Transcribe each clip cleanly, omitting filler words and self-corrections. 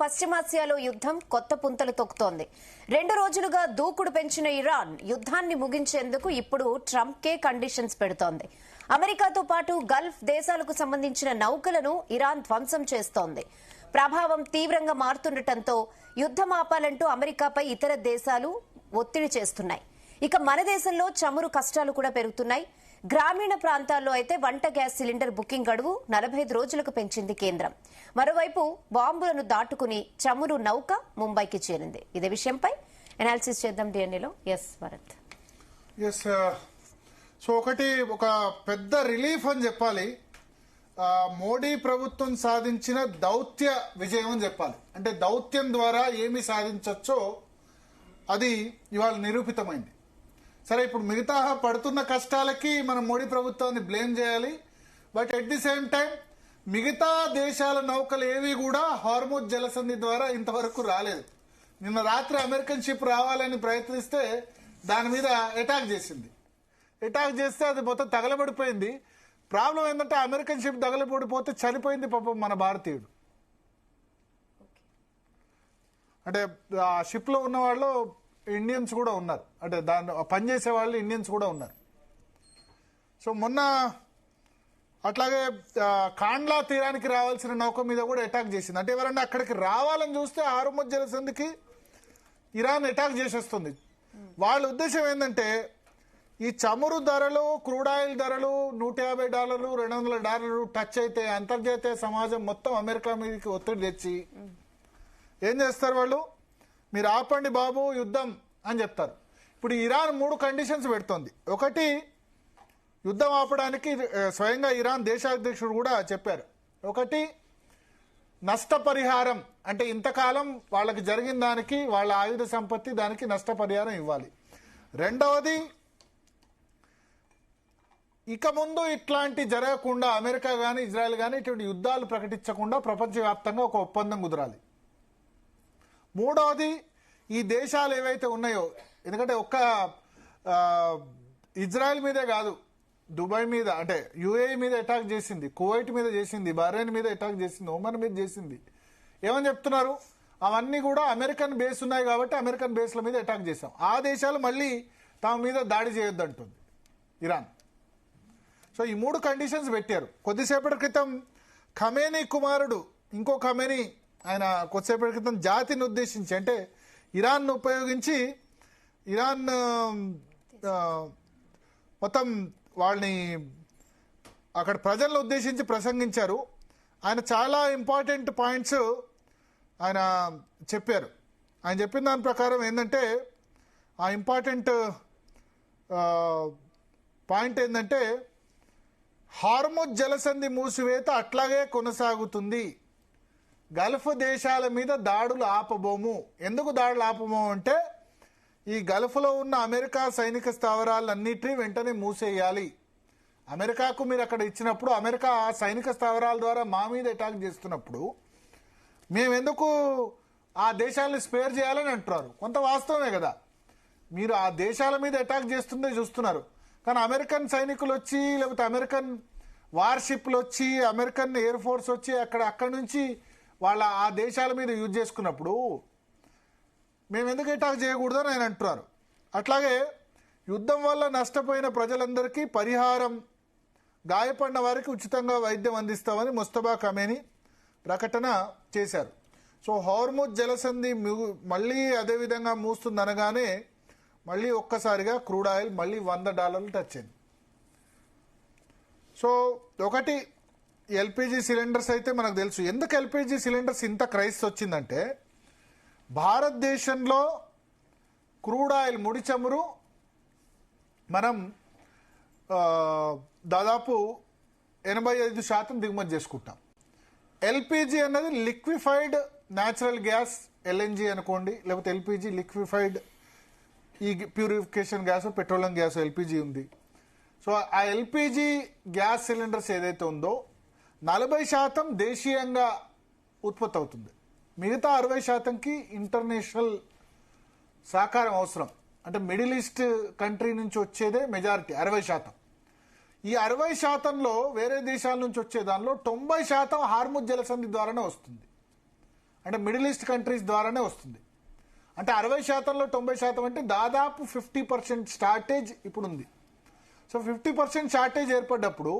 పశ్చిమాసియాలో యుద్ధం కొత్త పుంతలు తొక్కుతోంది. 2 రోజులుగా దూకుడు పెంచిన ఇరాన్ యుద్ధాన్ని ముగించేందుకు ఇప్పుడు ట్రంప్కే కండిషన్స్ పెడుతోంది. అమెరికాతో పాటు గల్ఫ్ దేశాలకు సంబంధించిన నౌకలను ఇరాన్ ధ్వంసం చేస్తోంది. ప్రభావం తీవ్రంగా మారుతుండటంతో యుద్ధం ఆపాలంటూ అమెరికాపై ఇతర దేశాలు ఒత్తిడి చేస్తున్నాయి. ఇక మన దేశంలో చమురు కష్టాలు కూడా పెరుగుతున్నాయి. గ్రామీణ ప్రాంతాల్లో అయితే వంట గ్యాస్ సిలిండర్ బుకింగ్ గడువు 45 రోజులకు పెంచింది కేంద్రం. మరోవైపు బాంబులను దాటుకుని చమురు నౌక ముంబైకి చేరింది. ఇదే విషయంపై అనాలిసిస్ చేద్దాం డిఎన్ఏలో. ఎస్ భరత్. సో ఒక పెద్ద రిలీఫ్ అని చెప్పాలి. మోడీ ప్రభుత్వం సాధించిన దౌత్య విజయం అని చెప్పాలి. అంటే దౌత్యం ద్వారా ఏమి సాధించవచ్చో అది ఇవాళ నిరూపితమైంది. సరే, ఇప్పుడు మిగతా పడుతున్న కష్టాలకి మనం మోడీ ప్రభుత్వాన్ని బ్లేమ్ చేయాలి. But at the same time మిగతా దేశాల నౌకలు ఏవి కూడా హార్ముజ్ జలసంధి ద్వారా ఇంతవరకు రాలేదు. నిన్న రాత్రి అమెరికన్ షిప్ రావాలని ప్రయత్నిస్తే దాని మీద అటాక్ చేసింది. అటాక్ చేస్తే అది మొత్తం తగలబడిపోయింది. ప్రాబ్లం ఏంటంటే అమెరికన్ షిప్ తగలబడిపోతే చనిపోయింది పాపం మన భారతీయుడు. అంటే ఆ షిప్ లో ఉన్న వాళ్ళు ఇండియన్స్ కూడా ఉన్నారు, అంటే దాన్ని పనిచేసే వాళ్ళు ఇండియన్స్ కూడా ఉన్నారు. సో మొన్న అట్లాగే కాండ్లా తీరానికి రావాల్సిన నౌక మీద కూడా అటాక్ చేసింది. అంటే ఎవరన్నా అక్కడికి రావాలని చూస్తే హార్ముజ్ జలసంధికి ఇరాన్ అటాక్ చేసేస్తుంది. వాళ్ళ ఉద్దేశం ఏంటంటే ఈ చమురు ధరలు, క్రూడ్ ఆయిల్ ధరలు $150, $200 టచ్ అయితే అంతర్జాతీయ సమాజం మొత్తం అమెరికా మీదకి ఒత్తిడి తెచ్చి ఏం చేస్తారు వాళ్ళు, మీరు ఆపండి బాబు యుద్ధం అని చెప్తారు. ఇప్పుడు ఇరాన్ 3 కండిషన్స్ పెడుతోంది. ఒకటి, యుద్ధం ఆపడానికి స్వయంగా ఇరాన్ దేశాధ్యక్షుడు కూడా చెప్పారు. ఒకటి, నష్టపరిహారం, అంటే ఇంతకాలం వాళ్ళకి జరిగిన దానికి, వాళ్ళ ఆయుధ సంపత్తి దానికి నష్టపరిహారం ఇవ్వాలి. రెండవది, ఇక ముందు ఇట్లాంటి జరగకుండా అమెరికా కానీ ఇజ్రాయెల్ కానీ ఇటువంటి యుద్ధాలు ప్రకటించకుండా ప్రపంచవ్యాప్తంగా ఒక ఒప్పందం కుదరాలి. మూడవది, ఈ దేశాలు ఏవైతే ఉన్నాయో, ఎందుకంటే ఒక్క ఇజ్రాయెల్ మీదే కాదు, దుబాయ్ మీద, అంటే యుఏఈ మీద అటాక్ చేసింది, కువైట్ మీద చేసింది, బహ్రెయిన్ మీద అటాక్ చేసింది, ఒమన్ మీద చేసింది. ఏమని చెప్తున్నారు, అవన్నీ కూడా అమెరికన్ బేస్ ఉన్నాయి కాబట్టి అమెరికన్ బేస్ల మీద అటాక్ చేశాం. ఆ దేశాలు మళ్ళీ తమ మీద దాడి చేయొద్దంటుంది ఇరాన్. సో ఈ 3 కండిషన్స్ పెట్టారు. కొద్దిసేపటి క్రితం ఖమేనీ కుమారుడు, ఇంకో ఖమేనీ, ఆయన కొద్దిసేపటి క్రితం జాతిని ఉద్దేశించి, అంటే ఇరాన్ ఉపయోగించి ఇరాన్ మొత్తం వాళ్ళని అక్కడ ప్రజలను ఉద్దేశించి ప్రసంగించారు. ఆయన చాలా ఇంపార్టెంట్ పాయింట్స్ ఆయన చెప్పారు. ఆయన చెప్పిన దాని ప్రకారం ఏంటంటే, ఆ ఇంపార్టెంట్ పాయింట్ ఏంటంటే, హార్ముజ్ జలసంధి మూసివేత అట్లాగే కొనసాగుతుంది, గల్ఫ్ దేశాల మీద దాడులు ఆపబోము. ఎందుకు దాడులు ఆపబోము అంటే, ఈ గల్ఫ్లో ఉన్న అమెరికా సైనిక స్థావరాలన్నిటినీ వెంటనే మూసేయాలి. అమెరికాకు మీరు అక్కడ ఇచ్చినప్పుడు, అమెరికా ఆ సైనిక స్థావరాల ద్వారా మా మీద అటాక్ చేస్తున్నప్పుడు మేమెందుకు ఆ దేశాలను స్పేర్ చేయాలని అంటున్నారు. కొంత వాస్తవమే కదా, మీరు ఆ దేశాల మీద అటాక్ చేస్తుందే చూస్తున్నారు. కానీ అమెరికన్ సైనికులు వచ్చి, లేకపోతే అమెరికన్ వార్షిప్లు వచ్చి, అమెరికన్ ఎయిర్ ఫోర్స్ వచ్చి అక్కడి నుంచి వాళ్ళ ఆ దేశాల మీద యూజ్ చేసుకున్నప్పుడు మేము ఎందుకు అటాక్ చేయకూడదని ఆయన అంటున్నారు. అట్లాగే యుద్ధం వల్ల నష్టపోయిన ప్రజలందరికీ పరిహారం, గాయపడిన వారికి ఉచితంగా వైద్యం అందిస్తామని ముస్తఫా ఖమేనీ ప్రకటన చేశారు. సో హార్ముజ్ జలసంధి మళ్ళీ అదేవిధంగా మూస్తుందనగానే మళ్ళీ ఒక్కసారిగా క్రూడ్ ఆయిల్ మళ్ళీ $100 టచ్ అయింది. సో ఒకటి, ఎల్పిజి సిలిండర్స్ అయితే మనకు తెలుసు. ఎందుకు ఎల్పిజి సిలిండర్స్ ఇంత క్రైసిస్ వచ్చిందంటే, భారతదేశంలో క్రూడ్ ఆయిల్, ముడి చమురు మనం దాదాపు 85% దిగుమతి చేసుకుంటాం. ఎల్పిజి అన్నది లిక్విఫైడ్ న్యాచురల్ గ్యాస్, ఎల్ఎన్జి అనుకోండి, లేకపోతే ఎల్పిజి లిక్విఫైడ్, ఈ purification gas, petroleum gas, LPG ఉంది. సో ఆ ఎల్పిజి గ్యాస్ సిలిండర్స్ ఏదైతే ఉందో 40% దేశీయంగా ఉత్పత్తి అవుతుంది. మిగతా 60%కి ఇంటర్నేషనల్ సహకారం అవసరం. అంటే మిడిల్ ఈస్ట్ కంట్రీ నుంచి వచ్చేదే మెజారిటీ, 60%. ఈ 60%లో వేరే దేశాల నుంచి వచ్చే దానిలో 90% హార్ముజ్ జలసంధి ద్వారానే వస్తుంది. అంటే మిడిల్ ఈస్ట్ కంట్రీస్ ద్వారానే వస్తుంది. అంటే 60%లో 90% అంటే దాదాపు 50% షార్టేజ్ ఇప్పుడు ఉంది. సో 50% షార్టేజ్ ఏర్పడ్డప్పుడు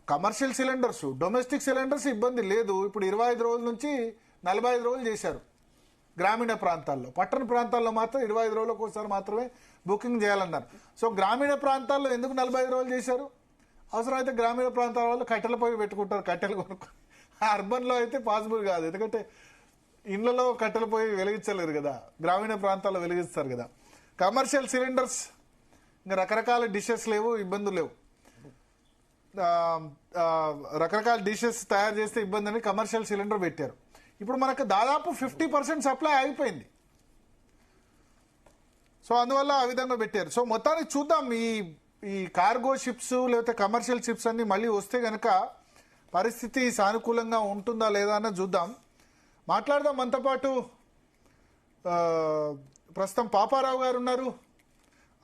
కమర్షియల్ సిలిండర్స్, డొమెస్టిక్ సిలిండర్స్ ఇబ్బంది లేదు. ఇప్పుడు 25 రోజుల నుంచి 45 రోజులు చేశారు గ్రామీణ ప్రాంతాల్లో. పట్టణ ప్రాంతాల్లో మాత్రం 25 రోజులకు ఒకసారి మాత్రమే బుకింగ్ చేయాలన్నారు. సో గ్రామీణ ప్రాంతాల్లో ఎందుకు 45 రోజులు చేశారు? అవసరమైతే గ్రామీణ ప్రాంతాల వాళ్ళు కట్టెల పొయ్యి పెట్టుకుంటారు, కట్టెలు కొనుక్కొని. అర్బన్లో అయితే పాసిబుల్ కాదు, ఎందుకంటే ఇళ్లలో కట్టెల పొయ్యి వెలిగించలేరు కదా, గ్రామీణ ప్రాంతాల్లో వెలిగిస్తారు కదా. కమర్షియల్ సిలిండర్స్ ఇంకా రకరకాల డిషెస్ లేవు, ఇబ్బందులు లేవు. రకరకాల డిషెస్ తయారు చేస్తే ఇబ్బంది అని కమర్షియల్ సిలిండర్ పెట్టారు. ఇప్పుడు మనకు దాదాపు 50% సప్లై అయిపోయింది. సో అందువల్ల ఆ విధంగా పెట్టారు. సో మొత్తానికి చూద్దాం, ఈ కార్గో షిప్స్ లేకపోతే కమర్షియల్ షిప్స్ అన్ని మళ్ళీ వస్తే కనుక పరిస్థితి సానుకూలంగా ఉంటుందా లేదా అన్న చూద్దాం. మాట్లాడదాం. మనతో పాటు ప్రస్తుతం పాపారావు గారు ఉన్నారు,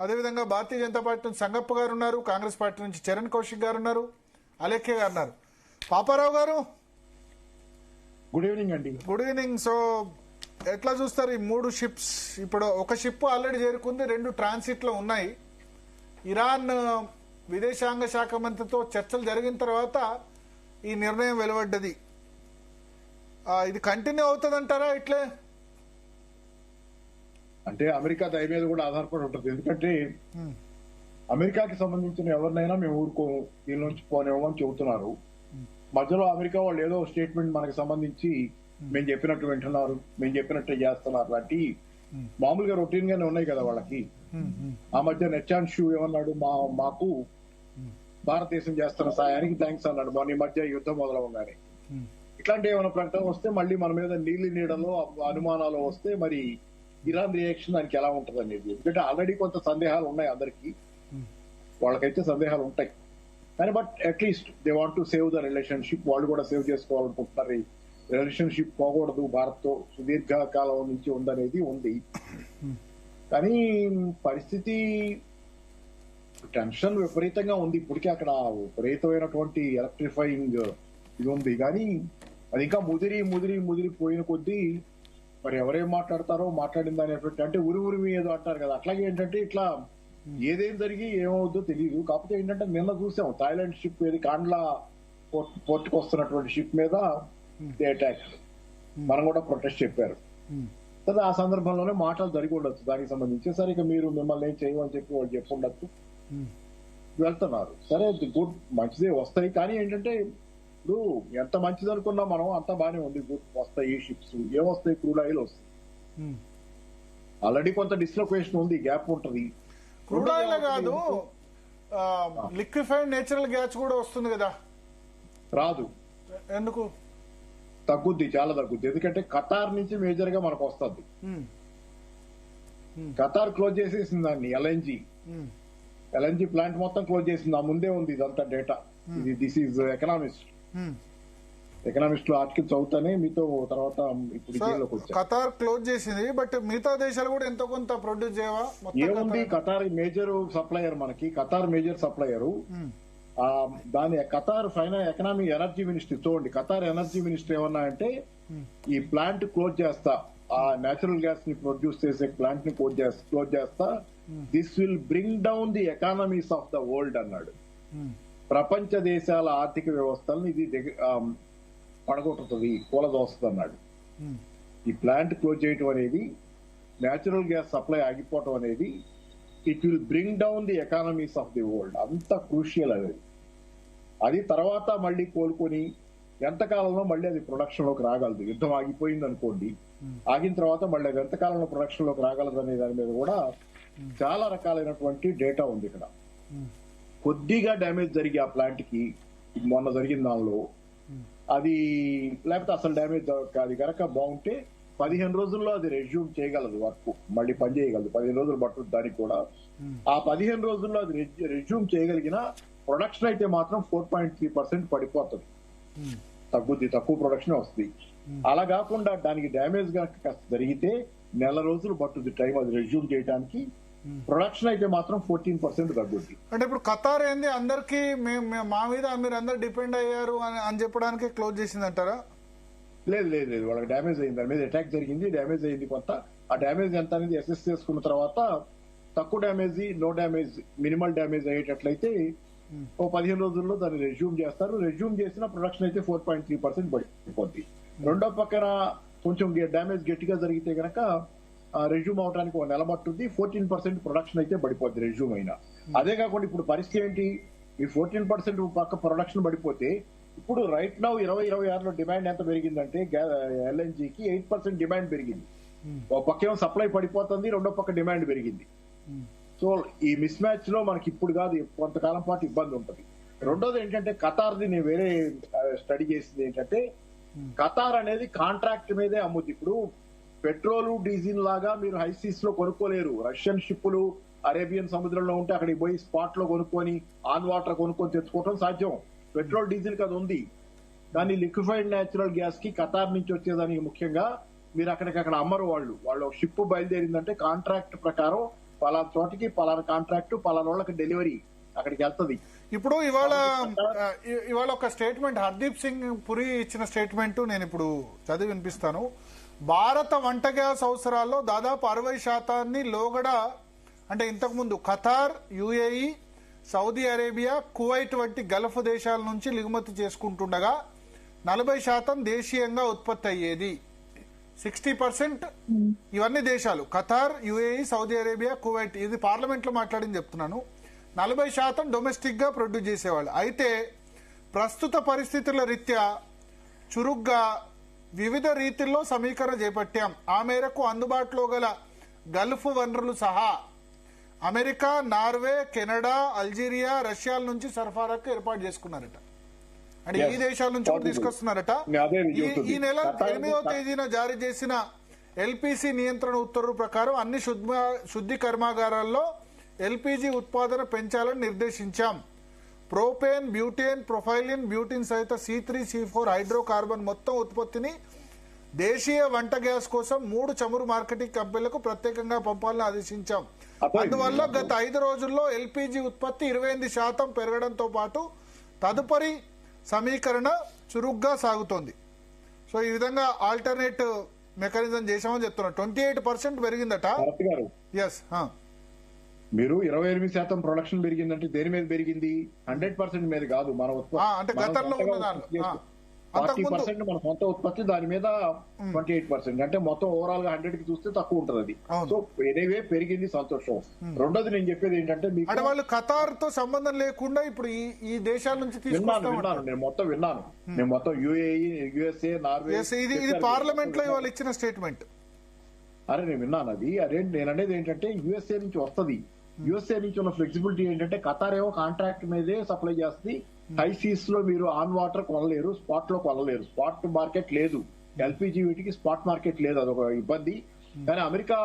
అదేవిధంగా భారతీయ జనతా పార్టీ నుంచి సంగప్ప గారు ఉన్నారు, కాంగ్రెస్ పార్టీ నుంచి చరణ్ కౌశిక్ గారు ఉన్నారు, అలేఖ్య గారు ఉన్నారు. పాపారావు గారు, గుడ్ ఈవినింగ్ అండి. Good evening. సో ఎట్లా చూస్తారు ఈ 3 షిప్స్? ఇప్పుడు ఒక షిప్ ఆల్రెడీ చేరుకుంది, 2 ట్రాన్సిట్లో ఉన్నాయి. ఇరాన్ విదేశాంగ శాఖ మంత్రితో చర్చలు జరిగిన తర్వాత ఈ నిర్ణయం వెలువడ్డది. ఇది కంటిన్యూ అవుతుందంటారా ఇట్లే? అంటే అమెరికా దయ మీద కూడా ఆధారపడి ఉంటుంది. ఎందుకంటే అమెరికాకి సంబంధించిన ఎవరినైనా మేము ఊరుకోము, దీని నుంచి పోనేమని చెబుతున్నారు. మధ్యలో అమెరికా వాళ్ళు ఏదో స్టేట్మెంట్ మనకు సంబంధించి మేము చెప్పినట్టు వింటున్నారు, మేము చెప్పినట్టు చేస్తున్నారు లాంటి మామూలుగా రొటీన్ గానే ఉన్నాయి కదా వాళ్ళకి. ఆ మధ్య నెచ్చాన్ షూ ఏమన్నాడు, మాకు భారతదేశం చేస్తున్న సాయానికి థ్యాంక్స్ అన్నాడు మొన్న ఈ మధ్య యుద్ధం మొదలవగానే. ఇట్లాంటి ఏమైనా ప్రకటన వస్తే మళ్ళీ మన మీద నీళ్లు నీడలో అనుమానాలు వస్తే మరి ఇరాన్ రియాక్షన్ దానికి ఎలా ఉంటుంది అనేది. ఎందుకంటే ఆల్రెడీ కొంత సందేహాలు ఉన్నాయి అందరికి, వాళ్ళకైతే సందేహాలు ఉంటాయి. కానీ but at least they want to save the relationship. వాళ్ళు కూడా సేవ్ చేసుకోవాలనుకుంటున్నారు. ఈ రిలేషన్షిప్ పోకూడదు, భారత్ తో సుదీర్ఘకాలం నుంచి ఉందనేది ఉంది. కానీ పరిస్థితి టెన్షన్ విపరీతంగా ఉంది. ఇప్పటికే అక్కడ విపరీతమైనటువంటి ఎలక్ట్రిఫైయింగ్ ఇది ఉంది. కానీ అది ఇంకా ముదిరి పోయిన కొద్దీ మరి ఎవరేం మాట్లాడతారో మాట్లాడిన దాని ఎఫెక్ట్ అంటే ఉరి ఏదో అంటారు కదా, అట్లాగే ఏంటంటే ఇట్లా ఏదేం జరిగి ఏమవుద్దో తెలియదు. కాకపోతే ఏంటంటే నిన్న చూసాం థాయిలాండ్ షిప్ ఏది కాండ్లా పోర్టుకు వస్తున్నటువంటి షిప్ మీద అటాక్, మనం కూడా ప్రొటెస్ట్ చెప్పారు కదా. ఆ సందర్భంలోనే మాటలు జరిగి ఉండొచ్చు దానికి సంబంధించి. సరే ఇక మీరు మిమ్మల్ని ఏం చేయమని చెప్పి వాళ్ళు చెప్పి ఉండొచ్చు, వెళ్తున్నారు. సరే గుడ్, మంచిదే వస్తాయి. కానీ ఏంటంటే ఇప్పుడు ఎంత మంచిది అనుకున్నా మనం అంతా బాగానే ఉంది, గుడ్ వస్తాయి షిప్స్. ఏమొస్తాయి? క్రూడ్ ఆయిల్ వస్తాయి. ఆల్రెడీ కొంత డిస్లొకేషన్ ఉంది, గ్యాప్ ఉంటది. క్రూడ్ ఆయిల్ కాదు, లిక్విఫైడ్ నేచురల్ గ్యాస్ కూడా వస్తుంది కదా. రాదు. ఎందుకు? తగ్గుద్ది, చాలా తగ్గుద్ది. ఎందుకంటే ఖతార్ నుంచి మేజర్ గా మనకు వస్తుంది. ఖతార్ క్లోజ్ చేసేసింది దాన్ని, ఎల్ఎన్జీ ప్లాంట్ మొత్తం క్లోజ్ చేసింది. ఆ ముందే ఉంది ఇదంతా డేటా. ఇది దిస్ ఈజ్ ఎకనామిస్ట్ లో ఆర్టికల్ చదువుతానే మీతో తర్వాత ఇప్పుడు ఖతార్ క్లోజ్ చేసింది. బట్ మిగతా దేశాలు కూడా ఎంతో కొంత ప్రొడ్యూస్ చేయవా? ఏముంది, ఖతార్ మేజర్ సప్లయర్, మనకి ఖతార్ మేజర్ సప్లయర్. దాని ఖతార్ ఎకనామిక్ ఎనర్జీ మినిస్ట్రీ చూడండి, ఖతార్ ఎనర్జీ మినిస్ట్రీ ఏమన్నా అంటే ఈ ప్లాంట్ క్లోజ్ చేస్తా, ఆ నేచురల్ గ్యాస్ ని ప్రొడ్యూస్ చేసే ప్లాంట్ ని క్లోజ్ చేస్తా, this will bring down the economies of the world అన్నాడు. ప్రపంచ దేశాల ఆర్థిక వ్యవస్థలను ఇది పడగొట్టుతుంది, కూలదోస్తుంది అన్నాడు. ఈ ప్లాంట్ క్లోజ్ చేయటం అనేది, నేచురల్ గ్యాస్ సప్లై ఆగిపోవటం అనేది, it will bring down the economies of the world. అంత క్రూషియల్ అది తర్వాత మళ్ళీ కోలుకొని ఎంతకాలంలో మళ్ళీ అది ప్రొడక్షన్ లోకి రాగలదు. యుద్ధం ఆగిపోయింది అనుకోండి, ఆగిన తర్వాత మళ్ళీ అది ఎంతకాలంలో ప్రొడక్షన్ లోకి రాగలదు అనే దాని మీద కూడా చాలా రకాలైనటువంటి డేటా ఉంది ఇక్కడ. కొద్దిగా డ్యామేజ్ జరిగి ఆ ప్లాంట్ కి మొన్న జరిగిన దానిలో అది, లేకపోతే అసలు డ్యామేజ్ అది కనుక బాగుంటే 15 రోజుల్లో అది రెజ్యూమ్ చేయగలదు, వర్క్ మళ్ళీ పని చేయగలదు. 15 రోజులు పట్టుతుంది దానికి కూడా. ఆ 15 రోజుల్లో అది రెజ్యూమ్ చేయగలిగిన ప్రొడక్షన్ అయితే మాత్రం 4.3% పడిపోతుంది, తగ్గుద్ది, తక్కువ ప్రొడక్షన్ వస్తుంది. అలా కాకుండా దానికి డ్యామేజ్ కనుక జరిగితే నెల రోజులు పట్టుద్ది టైం అది రెజ్యూమ్ చేయడానికి. ప్రొడక్షన్ అయితే మాత్రం 14% తగ్గుద్ది. అంటే ఇప్పుడు ఖతార్ ఏంది అందరికి మా మీద మీరు అందరు డిపెండ్ అయ్యారు అని చెప్పడానికి క్లోజ్ చేసింది అంటారా? లేదు లేదు లేదు వాళ్ళకి డ్యామేజ్ అయింది, దాని మీద అటాక్ జరిగింది, డ్యామేజ్ అయింది కొంత. ఆ డ్యామేజ్ ఎంత అనేది అసెస్ చేసుకున్న తర్వాత తక్కువ damage, no damage, minimal damage అయ్యేటట్లయితే ఓ 15 రోజుల్లో దాన్ని రెజ్యూమ్ చేస్తారు. రెజ్యూమ్ చేసిన ప్రొడక్షన్ అయితే 4.3% పడిపోద్ది. రెండో పక్కన కొంచెం డ్యామేజ్ గట్టిగా జరిగితే గనక రెజ్యూమ్ అవడానికి 1 నెల పట్టుద్ది. 14% ప్రొడక్షన్ అయితే పడిపోద్ది రెజ్యూమ్ అయినా. అదే కాకుండా ఇప్పుడు పరిస్థితి ఏంటి, ఈ 14% పక్క ప్రొడక్షన్ పడిపోతే ఇప్పుడు రైట్ నౌ 2026లో డిమాండ్ ఎంత పెరిగిందంటే ఎల్ఎన్జీకి 8% డిమాండ్ పెరిగింది. ఒక పక్కేమో సప్లై పడిపోతుంది, రెండో పక్క డిమాండ్ పెరిగింది. సో ఈ మిస్ మ్యాచ్ లో మనకి ఇప్పుడు కాదు కొంతకాలం పాటు ఇబ్బంది ఉంటుంది. రెండోది ఏంటంటే ఖతార్ది నేను వేరే స్టడీ చేసింది ఏంటంటే, ఖతార్ అనేది కాంట్రాక్ట్ మీదే అమ్ముద్ది. ఇప్పుడు పెట్రోల్ డీజిల్ లాగా మీరు హైసీస్ లో కొనుక్కోలేరు. రష్యన్ షిప్పులు అరేబియన్ సముద్రంలో ఉంటే అక్కడికి పోయి స్పాట్ లో కొనుక్కొని ఆన్ వాటర్ కొనుక్కొని తెచ్చుకోవడం సాధ్యం. పెట్రోల్ డీజిల్ అది ఉంది. కానీ లిక్విఫైడ్ న్యాచురల్ గ్యాస్ కి ఖతార్ నుంచి వచ్చేదానికి ముఖ్యంగా మీరు అక్కడికక్కడ అమ్మరు. వాళ్ళు షిప్ బయలుదేరిందంటే కాంట్రాక్ట్ ప్రకారం పలానా చోటికి పలానా కాంట్రాక్ట్ పలానా వాళ్ళకి డెలివరీ అక్కడికి వెళ్తుంది. ఇప్పుడు ఇవాళ ఒక స్టేట్మెంట్ హర్దీప్ సింగ్ పురి ఇచ్చిన స్టేట్మెంట్ నేను ఇప్పుడు చదివి వినిపిస్తాను. భారత వంట గ్యాస్ అవసరాల్లో దాదాపు 60% లోగడ, అంటే ఇంతకుముందు Qatar, UAE, Saudi Arabia, Kuwait వంటి గల్ఫ్ దేశాల నుంచి దిగుమతి చేసుకుంటుండగా 40% దేశీయంగా ఉత్పత్తి అయ్యేది. 60% ఇవన్నీ దేశాలు Qatar, UAE, Saudi Arabia, Kuwait. ఇది పార్లమెంట్ లో మాట్లాడింది చెప్తున్నాను. 40% డొమెస్టిక్ గా ప్రొడ్యూస్ చేసేవాళ్ళు. అయితే ప్రస్తుత పరిస్థితుల రీత్యా చురుగ్గా వివిధ రీతిల్లో సమీకరణ చేపట్టాం. ఆ మేరకు అందుబాటులో గల గల్ఫ్ వనరులు సహా అమెరికా, నార్వే, కెనడా, అల్జీరియా, రష్యాల నుంచి సరఫరాకు ఏర్పాటు చేసుకున్నారట. అంటే ఈ దేశాల నుంచి కూడా తీసుకొస్తున్నారట. ఈ నెల 8వ తేదీన జారీ చేసిన ఎల్పీసీ నియంత్రణ ఉత్తర్వుల ప్రకారం అన్ని శుద్ధి కర్మాగారాల్లో ఎల్పీజీ ఉత్పాదన పెంచాలని నిర్దేశించాం. ప్రోపేన్, బ్యూటేన్, ప్రొఫైలిన్, బ్యూటిన్ సహిత C3, C4 హైడ్రోకార్బన్ మొత్తం ఉత్పత్తిని దేశీయ వంట గ్యాస్ కోసం 3 చమురు మార్కెటింగ్ కంపెనీలకు ప్రత్యేకంగా పంపాలని ఆదేశించాం. అందువల్ల గత 5 రోజుల్లో ఎల్పీజీ ఉత్పత్తి 28% పెరగడంతో పాటు తదుపరి సమీకరణ చురుగ్గా సాగుతోంది. సో ఈ విధంగా ఆల్టర్నేట్ మెకానిజం చేశామని చెప్తున్నారు. 28% పెరిగిందట. ఎస్, మీరు 28% ప్రొడక్షన్ పెరిగిందంటే దేని మీద పెరిగింది? 100% మీద కాదు. మన ఉత్పత్తి గతంలో ఉన్నదాన్ని 40% మన సొంత ఉత్పత్తి, దాని మీద 28%. అంటే మొత్తం ఓవరాల్ గా 100 కి చూస్తే తక్కువ ఉంటుంది అది. సో ఎనీవే పెరిగింది, సంతోషం. రెండోది నేను చెప్పేది ఏంటంటే, మీకు వాళ్ళు ఖతార్ తో సంబంధం లేకుండా ఇప్పుడు ఈ దేశాల నుంచి విన్నాను, నేను మొత్తం యుఏఈ, యుఎస్ఏ, నార్వే, ఇది పార్లమెంట్ లో వాళ్ళు ఇచ్చిన స్టేట్మెంట్. అరే నేను విన్నాను అది. నేను అనేది ఏంటంటే యుఎస్ఏ నుంచి వస్తుంది. యుఎస్ఏ నుంచి ఉన్న ఫ్లెక్సిబిలిటీ ఏంటంటే, ఖతార్ ఏమో కాంట్రాక్ట్ మీదే సప్లై చేస్తుంది. హై సీస్ లో మీరు ఆన్ వాటర్ కొనలేరు, స్పాట్ లో కొనలేరు. స్పాట్ మార్కెట్ లేదు. ఎల్పీజీ వీటికి స్పాట్ మార్కెట్ లేదు, అదొక ఇబ్బంది. కానీ అమెరికా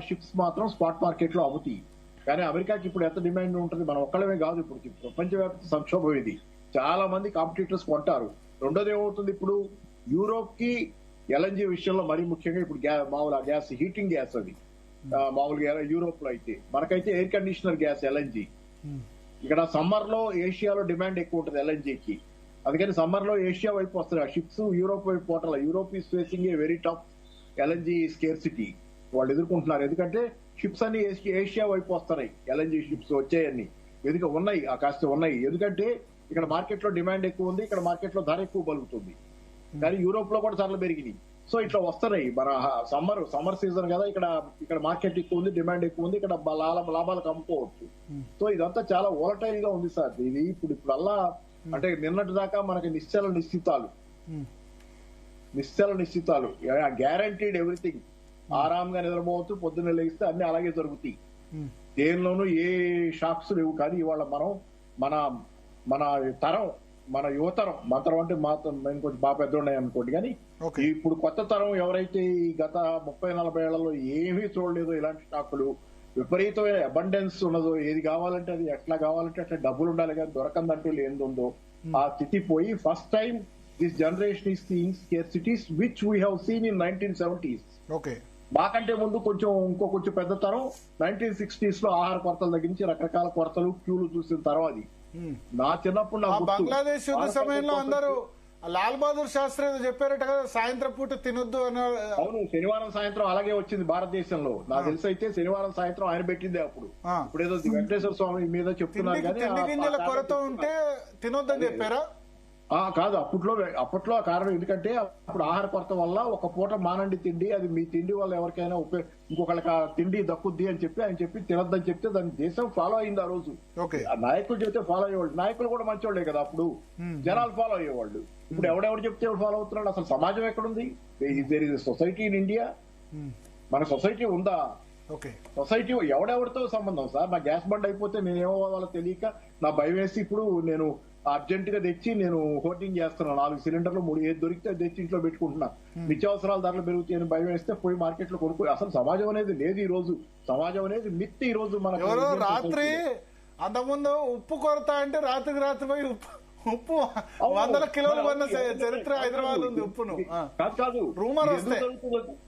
షిప్స్ మాత్రం స్పాట్ మార్కెట్ లో అమ్ముతాయి. కానీ అమెరికాకి ఇప్పుడు ఎంత డిమాండ్ ఉంటుంది, మనం ఒక్కడమే కాదు, ఇప్పుడు ప్రపంచవ్యాప్త సంక్షోభం ఇది. చాలా మంది కాంపిటీటర్స్ కొంటారు. రెండోది ఏమవుతుంది, ఇప్పుడు యూరోప్ కి ఎల్ఎన్జీ విషయంలో మరీ ముఖ్యంగా ఇప్పుడు మామూలు గ్యాస్, హీటింగ్ గ్యాస్ అది మామూలుగా యూరోప్ లో అయితే, మనకైతే ఎయిర్ కండిషనర్ గ్యాస్ ఎల్ఎన్జీ. ఇక్కడ సమ్మర్ లో ఏషియాలో డిమాండ్ ఎక్కువ ఉంటుంది ఎల్ఎన్జీకి. అందుకని సమ్మర్ లో ఏషియా వైపు వస్తారు షిప్స్, యూరోప్ వైపు పోవట్ల. Europe is facing a very tough LNG scarcity వాళ్ళు ఎదుర్కొంటున్నారు. ఎందుకంటే షిప్స్ అన్ని ఏషియా వైపు వస్తున్నాయి. ఎల్ఎన్జీ షిప్స్ వచ్చాయన్ని ఉన్నాయి, కాస్త ఉన్నాయి. ఎందుకంటే ఇక్కడ మార్కెట్ లో డిమాండ్ ఎక్కువ ఉంది, ఇక్కడ మార్కెట్ లో ధర ఎక్కువ పలుకుతుంది. కానీ యూరోప్ లో కూడా ధరలు పెరిగినాయి. సో ఇట్లా వస్తున్నాయి. మన సమ్మర్ సీజన్ కదా, ఇక్కడ మార్కెట్ ఎక్కువ ఉంది, డిమాండ్ ఎక్కువ ఉంది, ఇక్కడ లాభాలకు అమ్ముకోవచ్చు. సో ఇదంతా చాలా వోలటైల్ గా ఉంది సార్. ఇది ఇప్పుడల్లా అంటే నిన్నటి దాకా మనకి నిశ్చల నిశ్చితాలు గ్యారంటీడ్ ఎవ్రీథింగ్. ఆరాంగా నిద్రపోవచ్చు, పొద్దున్న లేస్తే అన్ని అలాగే జరుగుతాయి. దేనిలోనూ ఏ షాక్స్ లేవు. కానీ ఇవాళ మన తరం, మన యువతరం, మా తరం అంటే మేము కొంచెం బాగా పెద్దోన్నాయి అనుకోండి, కానీ ఇప్పుడు కొత్త తరం ఎవరైతే ఈ గత 30-40 ఏళ్లలో ఏమీ చూడలేదో, ఇలాంటి స్టాకులు విపరీతమైన అబండెన్స్ ఉన్నదో, ఏది కావాలంటే అది ఎట్లా కావాలంటే అట్లా డబ్బులు ఉండాలి, కానీ దొరకందంటూ ఏందుందో ఆ స్థితి పోయి first time this generation is seeing scarcities which we have seen in 1970s. మాకంటే ముందు కొంచెం పెద్ద తరం 1960s లో ఆహార కొరతల దగ్గర నుంచి రకరకాల కొరతలు, క్యూలు చూసిన తర్వాత అది నా చిన్నప్పుడు బంగ్లాదేశ్ యుద్ధ సమయంలో అందరూ లాల్ బహదూర్ శాస్త్రి ఏదో చెప్పారట కదా, సాయంత్రం పూట తినొద్దు అని. అవును, శనివారం సాయంత్రం అలాగే వచ్చింది భారతదేశంలో. నాకు తెలిసి అయితే శనివారం సాయంత్రం ఆయన పెట్టిందే అప్పుడు. ఇప్పుడు ఏదో వెంకటేశ్వర స్వామి మీద చెప్తున్నారు కానీ తిండి గింజల కొరత ఉంటే తినొద్దని చెప్పారా? కాదు, అప్పట్లో ఆ కారణం ఎందుకంటే అప్పుడు ఆహార కొరత వల్ల ఒక పూట మానండి తిండి, అది మీ తిండి వల్ల ఎవరికైనా ఇంకొకళ్ళకి తిండి దక్కుద్ది అని చెప్పి ఆయన చెప్పి తినొద్దని చెప్తే దాన్ని దేశం ఫాలో అయింది ఆ రోజు. ఆ నాయకులు చెప్తే ఫాలో అయ్యేవాళ్ళు, నాయకులు కూడా మంచివాళ్లే కదా అప్పుడు, జనాలు ఫాలో అయ్యేవాళ్ళు. ఇప్పుడు ఎవడెవడు చెప్తే ఎవడు ఫాలో అవుతున్నాడు? అసలు సమాజం ఎక్కడుంది? There is society in India. మన సొసైటీ ఉందా? సొసైటీ ఎవడెవడితో సంబంధం సార్? నా గ్యాస్ బండ్ అయిపోతే నేనేమో వాళ్ళ తెలియక నా భయం వేసి ఇప్పుడు నేను అర్జెంట్ గా తెచ్చి నేను హోర్డింగ్ చేస్తున్నాను. 4 సిలిండర్లు 3 ఏది దొరికితే తెచ్చి ఇంట్లో పెట్టుకుంటున్నా. నిత్యావసరాల ధరలు పెరుగుతాయని భయం వేస్తే పోయి మార్కెట్ లో కొనుక్కో. అసలు సమాజం అనేది లేదు ఈ రోజు. సమాజం అనేది మిత్ ఈ రోజు. మన రాత్రి అంతకుముందు ఉప్పు కొరత అంటే రాత్రి పోయి ఉప్పు 100 కిలోలు కొన్న చరిత్ర హైదరాబాద్ ఉంది. ఉప్పును కాదు రూమర్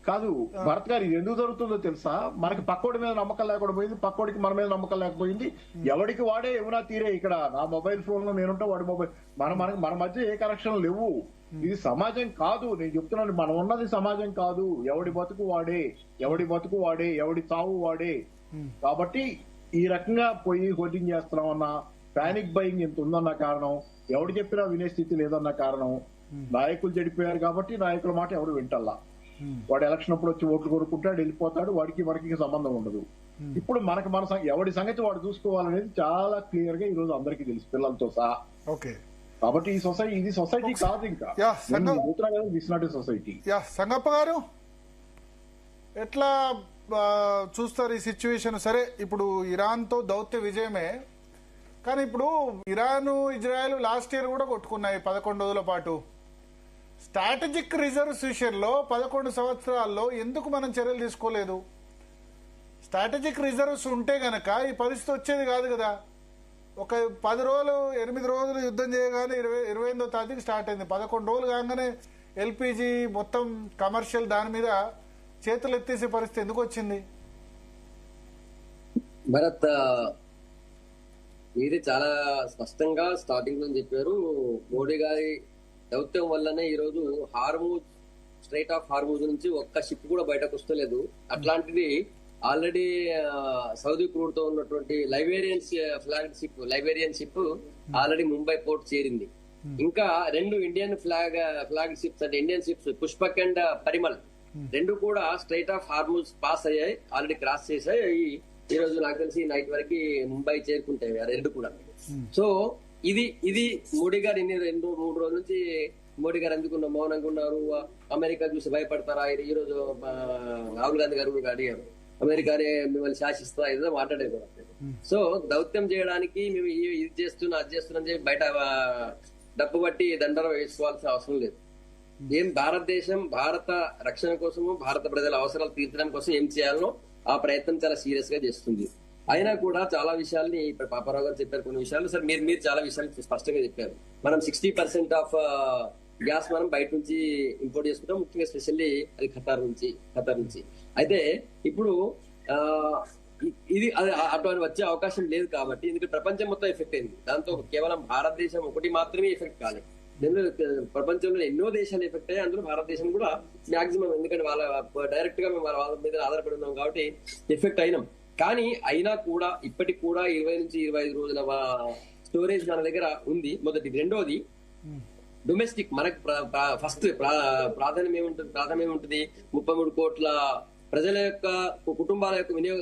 కాదు భరత్ గారు, ఇది ఎందుకు జరుగుతుందో తెలుసా? మనకి పక్కోడి మీద నమ్మకం లేకుండా పోయింది, పక్కోడికి మన మీద నమ్మకం లేకపోయింది. ఎవడికి వాడే ఏమైనా తీరే. ఇక్కడ నా మొబైల్ ఫోన్ లో నేనుంటే వాడి మొబైల్, మన మధ్య ఏ కనెక్షన్ లేవు. ఇది సమాజం కాదు. నేను చెప్తున్నాను, మనం ఉన్నది సమాజం కాదు. ఎవడి బతుకు వాడే, ఎవడి చావు వాడే. కాబట్టి ఈ రకంగా పోయి హోర్డింగ్ చేస్తున్నామన్న పానిక్ బయింగ్ ఎంత ఉందన్న కారణం, ఎవడు చెప్పినా వినే స్థితి లేదన్న కారణం, నాయకులు చెడిపోయారు కాబట్టి నాయకుల మాట ఎవడు వింటల్లా. వాడు ఎలక్షన్ అప్పుడు వచ్చి ఓట్లు కొనుక్కుంటాడు, వెళ్ళిపోతాడు, మనకి సంబంధం ఉండదు. ఇప్పుడు మన ఎవడి సంగతి వాడు చూసుకోవాలనేది చాలా క్లియర్ గా ఈ రోజు అందరికీ తెలుసు, పిల్లలతో సహా. కాబట్టి ఇది సొసైటీ కాదు. ఇంకా this not a society. Sangappa గారు ఎట్లా చూస్తారు ఈ సిచ్యువేషన్? సరే, ఇప్పుడు ఇరాన్ తో దౌత్య విజయమే, కానీ ఇప్పుడు ఇరాన్ ఇజ్రాయెల్ లాస్ట్ ఇయర్ కూడా కొట్టుకున్నాయి 11 రోజుల పాటు. స్ట్రాటజిక్ రిజర్వ్స్ విషయంలో 11 సంవత్సరాల్లో ఎందుకు మనం చర్యలు తీసుకోలేదు? స్ట్రాటజిక్ రిజర్వ్స్ ఉంటే గనక ఈ పరిస్థితి వచ్చేది కాదు కదా. ఒక 10 రోజులు 8 రోజులు యుద్ధం చేయగానే 28వ తారీఖు స్టార్ట్ అయింది. 11 రోజులు కాగానే ఎల్పిజి మొత్తం కమర్షియల్ దాని మీద చేతులు ఎత్తేసే పరిస్థితి ఎందుకు వచ్చింది? భరత్, ఇది చాలా స్పష్టంగా స్టార్టింగ్ లో చెప్పారు. మోడీ గారి దౌత్యం వల్లనే ఈ రోజు హార్మూజ్, స్ట్రైట్ ఆఫ్ హార్మూజ్ నుంచి ఒక్క షిప్ కూడా బయటకు వస్తలేదు. అట్లాంటిది ఆల్రెడీ సౌదీ క్రూడ్ తో ఉన్నటువంటి లైబేరియన్ షిప్ ఆల్రెడీ ముంబై పోర్ట్ చేరింది. ఇంకా 2 ఇండియన్ ఫ్లాగ్ షిప్స్ అంటే Indian ships Pushpak and Parimal 2 కూడా స్ట్రైట్ ఆఫ్ హార్మూజ్ పాస్ అయ్యాయి, ఆల్రెడీ క్రాస్ చేశాయి. ఈ రోజు నాకు తెలిసి నైట్ వరకు ముంబై చేరుకుంటాయి 2 కూడా. సో ఇది మోడీ గారు 2-3 రోజుల నుంచి మోడీ గారు ఎందుకు మౌనంగా ఉన్నారు? అమెరికా చూసి భయపడతారా? ఈ రోజు రాహుల్ గాంధీ గారు కూడా అడిగారు, అమెరికానే మిమ్మల్ని శాసిస్తా ఏదో మాట్లాడేది. సో దౌత్యం చేయడానికి మేము ఇది చేస్తున్నా అది చేస్తున్నా చెప్పి బయట డబ్బు బట్టి దండర వేసుకోవాల్సిన అవసరం లేదు. భారతదేశం భారత రక్షణ కోసము, భారత ప్రజల అవసరాలు తీర్చడం కోసం ఏం చేయాలనో ఆ ప్రయత్నం చాలా సీరియస్ గా చేస్తుంది. అయినా కూడా చాలా విషయాల్ని ఇప్పుడు పాపారావు గారు చెప్పారు. కొన్ని విషయాలు సార్ మీరు చాలా విషయాలు స్పష్టంగా చెప్పారు. మనం 60% ఆఫ్ గ్యాస్ మనం బయట నుంచి ఇంపోర్ట్ చేసుకుంటాం, ముఖ్యంగా స్పెషల్లీ అది ఖతార్ నుంచి. అయితే ఇప్పుడు ఇది అటువంటి వచ్చే అవకాశం లేదు కాబట్టి, ఎందుకంటే ప్రపంచం మొత్తం ఎఫెక్ట్ అయింది. దాంతో కేవలం భారతదేశం ఒకటి మాత్రమే ఎఫెక్ట్ కాలేదు, ప్రపంచంలో ఎన్నో దేశాలు ఎఫెక్ట్ అయ్యాయి. అందులో భారతదేశం కూడా మాక్సిమం, ఎందుకంటే వాళ్ళ డైరెక్ట్ గా మేము వాళ్ళ మీద ఆధారపడి ఉన్నాం కాబట్టి ఎఫెక్ట్ అయినాం. కానీ అయినా కూడా ఇప్పటికి కూడా 20 నుంచి 25 రోజుల స్టోరేజ్ మన దగ్గర ఉంది. మొదటి. రెండోది డొమెస్టిక్. మనకు ఫస్ట్ ప్రాధాన్యం ఏముంటుంది? 33 కోట్ల ప్రజల యొక్క కుటుంబాల యొక్క వినియోగ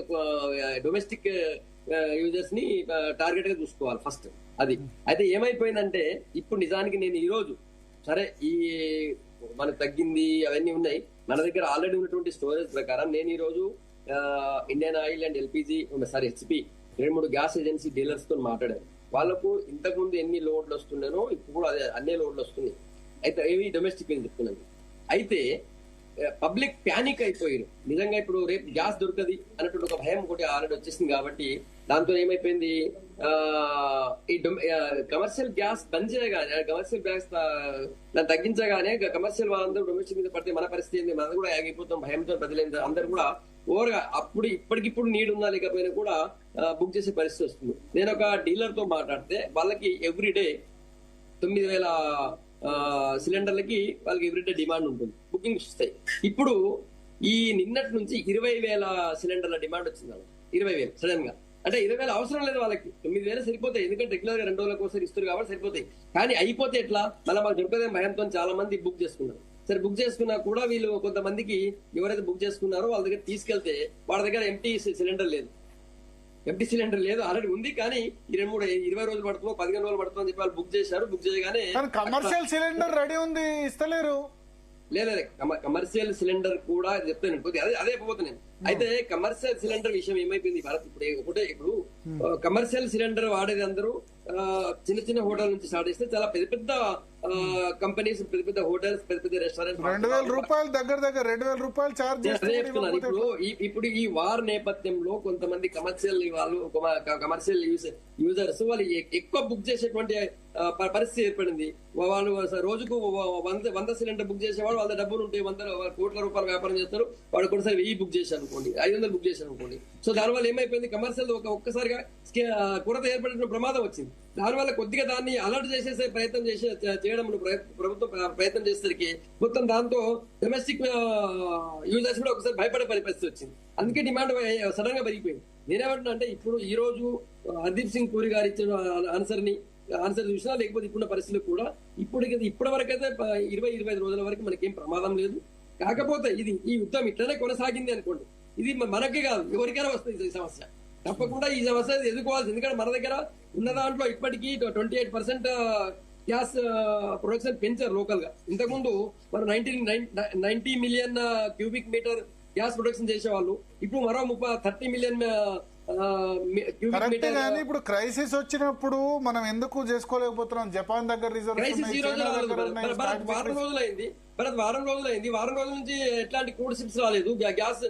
డొమెస్టిక్ యూజర్స్ ని టార్గెట్ గా చూసుకోవాలి ఫస్ట్. అది అయితే ఏమైపోయిందంటే, ఇప్పుడు నిజానికి నేను ఈ రోజు సరే ఈ మనకు తగ్గింది అవన్నీ ఉన్నాయి, మన దగ్గర ఆల్రెడీ ఉన్నటువంటి స్టోరేజ్ ప్రకారం నేను ఈ రోజు Indian oil and LPG HP 2-3 gas agency dealers తో మాట్లాడారు. వాళ్ళకు ఇంతకు ముందు ఎన్ని లోడ్లు వస్తున్నానో ఇప్పుడు కూడా అదే అన్ని లోడ్లు వస్తున్నాయి. అయితే ఏవి డొమెస్టిక్ అని చెప్తున్నాను. అయితే పబ్లిక్ ప్యానిక్ అయిపోయారు. నిజంగా ఇప్పుడు రేపు గ్యాస్ దొరకది అన్నట్టు ఒక భయం ఒకటి ఆల్రెడీ వచ్చేసింది. కాబట్టి దాంతో ఏమైపోయింది, ఈ కమర్షియల్ గ్యాస్ బంద్ చేయగానే, కమర్షియల్ గ్యాస్ తగ్గించగానే కమర్షియల్ వాళ్ళందరూ డొమెస్టిక్ మీద పడితే మన పరిస్థితి ఏంది? మనం కూడా ఆగిపోతాం భయంతో. ప్రజలు అందరూ కూడా ఓవర్గా అప్పుడు ఇప్పటికిప్పుడు నీడ్ ఉన్నా లేకపోయినా కూడా బుక్ చేసే పరిస్థితి వస్తుంది. నేను ఒక డీలర్ తో మాట్లాడితే వాళ్ళకి ఎవ్రీ డే 9,000 సిలిండర్లకి వాళ్ళకి ఎవ్రీడే డిమాండ్ ఉంటుంది, బుకింగ్స్ వస్తాయి. ఇప్పుడు ఈ నిన్నటి నుంచి 20,000 సిలిండర్ల డిమాండ్ వచ్చింది. 20,000 సడన్ గా. అంటే 20,000 అవసరం లేదు వాళ్ళకి, 9,000 సరిపోతాయి. ఎందుకంటే రెగ్యులర్ గా 2 రోజులకు ఒకసారి ఇస్తారు కాబట్టి సరిపోతాయి. కానీ అయిపోతే ఎట్లా, మళ్ళీ మాకు దొరకదే భయంతో చాలా మంది బుక్ చేసుకున్నారు. సరే బుక్ చేసుకున్నా కూడా వీళ్ళు కొంతమందికి ఎవరైతే బుక్ చేసుకున్నారో వాళ్ళ దగ్గర తీసుకెళ్తే వాళ్ళ దగ్గర ఎంటీ సిలిండర్ లేదు. ఎంటీ సిలిండర్ లేదు, ఆల్రెడీ ఉంది. కానీ ఈ 20 రోజులు పడుతుందో 15 రోజులు పడుతుందో అని చెప్పి వాళ్ళు బుక్ చేశారు. బుక్ చేయగానే కమర్షియల్ సిలిండర్ రెడీ ఉంది, ఇస్తలేరు. లేదా కమర్షియల్ సిలిండర్ కూడా చెప్తాను, అదే పోతున్నాను. అయితే కమర్షియల్ సిలిండర్ విషయం ఏమైపోయింది భారత్ ఇప్పుడు కమర్షియల్ సిలిండర్ వాడేది అందరూ చిన్న చిన్న హోటల్ నుంచి స్టార్ట్ చేస్తే చాలా పెద్ద పెద్ద కంపెనీస్, పెద్ద పెద్ద హోటల్స్, పెద్ద పెద్ద రెస్టారెంట్ 2,000 రూపాయలు దగ్గర 2,000 రూపాయలు చార్జ్ చేస్తున్నారు. ఇప్పుడు ఈ వార్ నేపథ్యంలో కొంతమంది కమర్షియల్ వాళ్ళు, కమర్షియల్ యూజర్స్ వాళ్ళు ఎక్కువ బుక్ చేసేటువంటి పరిస్థితి ఏర్పడింది. వాళ్ళు రోజుకు 100 సిలిండర్ బుక్ చేసేవాడు, వాళ్ళ డబ్బులు ఉంటాయి, 100 కోట్ల రూపాయలు వ్యాపారం చేస్తారు. వాడు ఒకసారి 1000 బుక్ చేశారు అనుకోండి, 500 బుక్ చేశారు అనుకోండి. సో దానివల్ల ఏమైపోయింది, కమర్షియల్ ఒక్కసారిగా కొరత ఏర్పడిన ప్రమాదం వచ్చింది. దానివల్ల కొద్దిగా దాన్ని అలర్ట్ చేసేసే ప్రయత్నం చేయడం ప్రభుత్వం ప్రయత్నం చేసేసరికి మొత్తం దాంతో డొమెస్టిక్ యూజర్స్ కూడా ఒకసారి భయపడే పరిస్థితి వచ్చింది. అందుకే డిమాండ్ సడన్ గా పెరిగిపోయింది. నేనేమంటున్నా అంటే ఇప్పుడు ఈ రోజు హర్దీప్ సింగ్ పూరి గారు ఇచ్చిన ఆన్సర్ చూసినా, లేకపోతే ఇప్పుడున్న పరిస్థితులు కూడా ఇప్పటి వరకైతే 20-25 రోజుల వరకు మనకేం ప్రమాదం లేదు. కాకపోతే ఈ యుద్ధం ఇట్లనే కొనసాగింది అనుకోండి, ఇది మనకే కాదు ఎవరికైనా వస్తుంది ఈ సమస్య. తప్పకుండా ఈ సమస్య ఎదుర్కోవాల్సి. ఎందుకంటే మన దగ్గర ఉన్న దాంట్లో ఇప్పటికీ 28% గ్యాస్ ప్రొడక్షన్ పెంచారు లోకల్ గా. ఇంతకుముందు మనం 90 million cubic metre gas production చేసేవాళ్ళు, ఇప్పుడు మరో 30 మిలియన్ కరెక్ట్. కానీ ఇప్పుడు క్రైసిస్ వచ్చినప్పుడు మనం ఎందుకు చేసుకోలేకపోతున్నాం? జపాన్ దగ్గర క్రైసిస్ ఈ రోజు వారం రోజులైంది. వారం రోజుల నుంచి ఎట్లాంటి క్రూడ్ షిప్స్ రాలేదు, గ్యాస్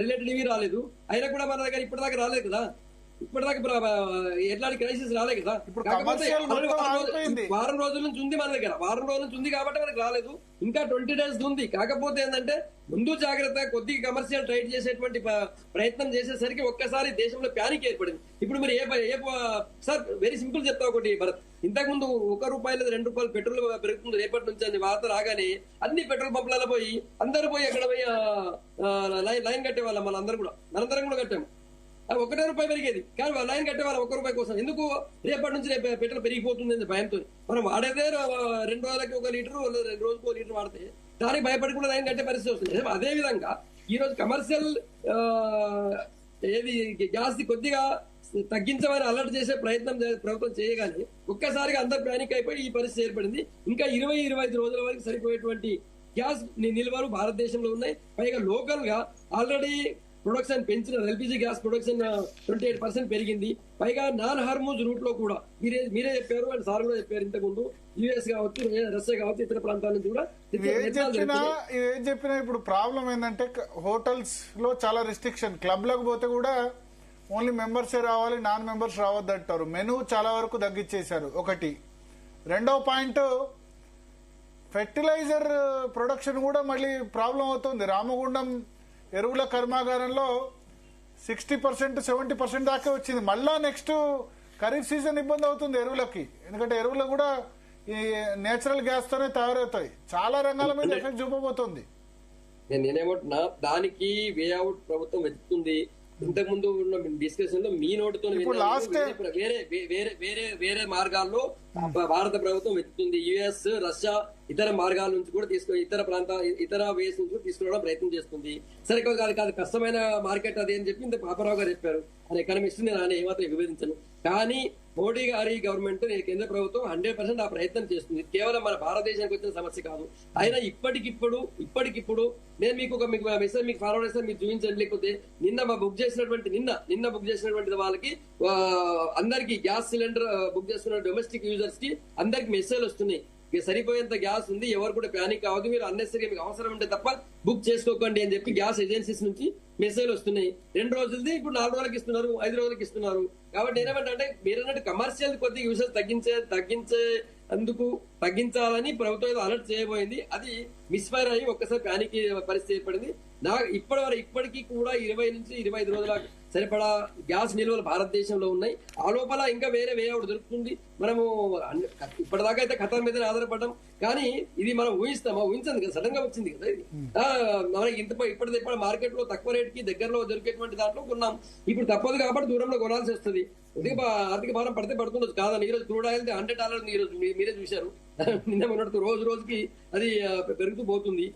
రిలేటెడ్ ఇవి రాలేదు. అయినా కూడా మన దగ్గర ఇప్పటిదాకా రాలేదు కదా, ఇప్పటిదాకా ఎట్లాంటి క్రైసిస్ రాలేదు కదా. వారం రోజుల నుంచి ఉంది మన దగ్గర, వారం రోజుల నుంచి ఉంది కాబట్టి మనకు రాలేదు. ఇంకా 20 days ఉంది. కాకపోతే ఏంటంటే ముందు జాగ్రత్త కొద్దిగా కమర్షియల్ ట్రైడ్ చేసేటువంటి ప్రయత్నం చేసేసరికి ఒక్కసారి దేశంలో ప్యానిక్ ఏర్పడింది. ఇప్పుడు మీరు సార్ వెరీ సింపుల్ చెప్తా ఒకటి భరత్. ఇంతకు ముందు ₹1 లేదా ₹2 పెట్రోల్ పెరుగుతుంది రేపటి నుంచి అని వార్త రాగానే అన్ని పెట్రోల్ పంపులలో పోయి అందరూ పోయి ఎక్కడ పోయి లైన్ కట్టేవాళ్ళం. మనందరం కూడా కట్టాము. ₹1 పెరిగేది కానీ లైన్ కట్టేవాళ్ళం ₹1 కోసం. ఎందుకు? రేపటి నుంచి పెట్రోల్ పెరిగిపోతుంది అని భయంతో. మనం వాడేదే 2 రోజులకి 1 లీటర్, 2 రోజులకు 1 లీటర్ వాడితే దానికి భయపడి కూడా లైన్ కట్టే పరిస్థితి వస్తుంది. అదే విధంగా ఈ రోజు కమర్షియల్ గ్యాస్ ది కొద్దిగా తగ్గించమని అలర్ట్ చేసే ప్రయత్నం ప్రభుత్వం చేయగానే ఒక్కసారిగా అందరు ప్యానిక్ అయిపోయి ఈ పరిస్థితి ఏర్పడింది. ఇంకా 20-25 రోజుల వరకు సరిపోయేటువంటి గ్యాస్ నిల్వలు భారతదేశంలో ఉన్నాయి. పైగా లోకల్ గా ఆల్రెడీ ప్రొడక్షన్ పెంచిన ఎల్పిజి గ్యాస్ ప్రొడక్షన్ 28% పెరిగింది. పైగా నాన్ హార్మోజ్ రూట్ లో కూడా మీరే చెప్పారు అండ్ సార్ కూడా చెప్పారు ఇంతకుముందు, యుఎస్ కావచ్చు, రష్యా కావచ్చు, ఇతర ప్రాంతాల నుంచి కూడా ఏం చెప్పినా ఇప్పుడు ప్రాబ్లం ఏంటంటే హోటల్స్ లో చాలా రిస్ట్రిక్షన్. క్లబ్ లకు పోతే కూడా ఓన్లీ మెంబర్సే రావాలి, నాన్ మెంబర్స్ రావద్దు అంటారు. మెనూ చాలా వరకు తగ్గించేశారు ఒకటి. రెండో పాయింట్, ఫెర్టిలైజర్ ప్రొడక్షన్ కూడా మళ్ళీ ప్రాబ్లం అవుతుంది. రామగుండం ఎరువుల కర్మాగారంలో 60%, 70% దాకా వచ్చింది. మళ్ళా నెక్స్ట్ ఖరీఫ్ సీజన్ ఇబ్బంది అవుతుంది ఎరువులకి. ఎందుకంటే ఎరువులు కూడా ఈ నేచురల్ గ్యాస్ తోనే తయారవుతాయి. చాలా రంగాల మీద ఎఫెక్ట్ చూపబోతుంది. నేనేమంటున్నా, దానికి వే అవుట్ ప్రభుత్వం వెతుకుతుంది. ఇంతకు ముందు ఉన్న డిస్కషన్ లో మీ నోటితో వేరే మార్గాల్లో భారత ప్రభుత్వం వెతుకుతుంది. యుఎస్, రష్యా ఇతర మార్గాల నుంచి కూడా ఇతర వేస్ నుంచి కూడా తీసుకురావడం ప్రయత్నం చేస్తుంది. సరే కాదు కష్టమైన మార్కెట్ అది అని చెప్పి ఇంత పాపారావు గారు చెప్పారు. అని ఎకనామిక్స్ నేను ఏమాత్రం విభేదించను. కానీ మోడీ గారి గవర్నమెంట్, కేంద్ర ప్రభుత్వం 100% ఆ ప్రయత్నం చేస్తుంది. కేవలం మన భారతదేశానికి వచ్చిన సమస్య కాదు. అయినా ఇప్పటికిప్పుడు నేను మీకు మెసేజ్ మీకు ఫార్వర్డ్ చేస్తే మీరు చూపించండి. లేకపోతే నిన్న బుక్ చేసినటువంటి వాళ్ళకి అందరికి గ్యాస్ సిలిండర్ బుక్ చేసుకున్న డొమెస్టిక్ యూజర్స్ కి అందరికి మెసేజ్ వస్తున్నాయి. సరిపోయేంత గ్యాస్ ఉంది, ఎవరు కూడా ప్యానిక్ అవ్వదు, మీరు అన్నెసరీ మీకు అవసరం ఉంటే తప్ప బుక్ చేసుకోకండి అని చెప్పి గ్యాస్ ఏజెన్సీస్ నుంచి మెసేజ్ వస్తున్నాయి. 2 రోజులది ఇప్పుడు 4 రోజులకి ఇస్తున్నారు, 5 రోజులకి ఇస్తున్నారు. కాబట్టి నేనేమంటే మీరన్నట్టు కమర్షియల్ కొద్దిగా యూజర్స్ తగ్గించాలని ప్రభుత్వం అలర్ట్ చేయబోయింది. అది మిస్ఫైర్ అయ్యి ఒక్కసారి ప్యానిక్ పరిస్థితి ఏర్పడింది. ఇప్పటికీ కూడా 20 నుంచి 25 రోజుల సరిపడా గ్యాస్ నిల్వలు భారతదేశంలో ఉన్నాయి. ఆ లోపల ఇంకా వేరే వే అవుట్ దొరుకుతుంది. మనము ఇప్పటిదాకా అయితే ఖతార్ మీదనే ఆధారపడ్డాం. కానీ ఇది మనం ఊహించండి కదా, సడన్ గా వచ్చింది కదా ఇది. మనకి ఇప్పటి మార్కెట్ లో తక్కువ రేట్ కి దగ్గరలో దొరికేటువంటి దాంట్లో కొన్నాం. ఇప్పుడు తప్పదు కాబట్టి దూరంలో కొనాల్సి వస్తుంది. ఆర్థిక భారం పడితే పడుతుండొచ్చు కాదని. ఈ రోజు క్రూడ్ ఆయిల్ $100 ఈ రోజు మీరే చూశారు. నిన్న మొన్నటి రోజు రోజుకి అది పెరుగుతూ పోతుంది.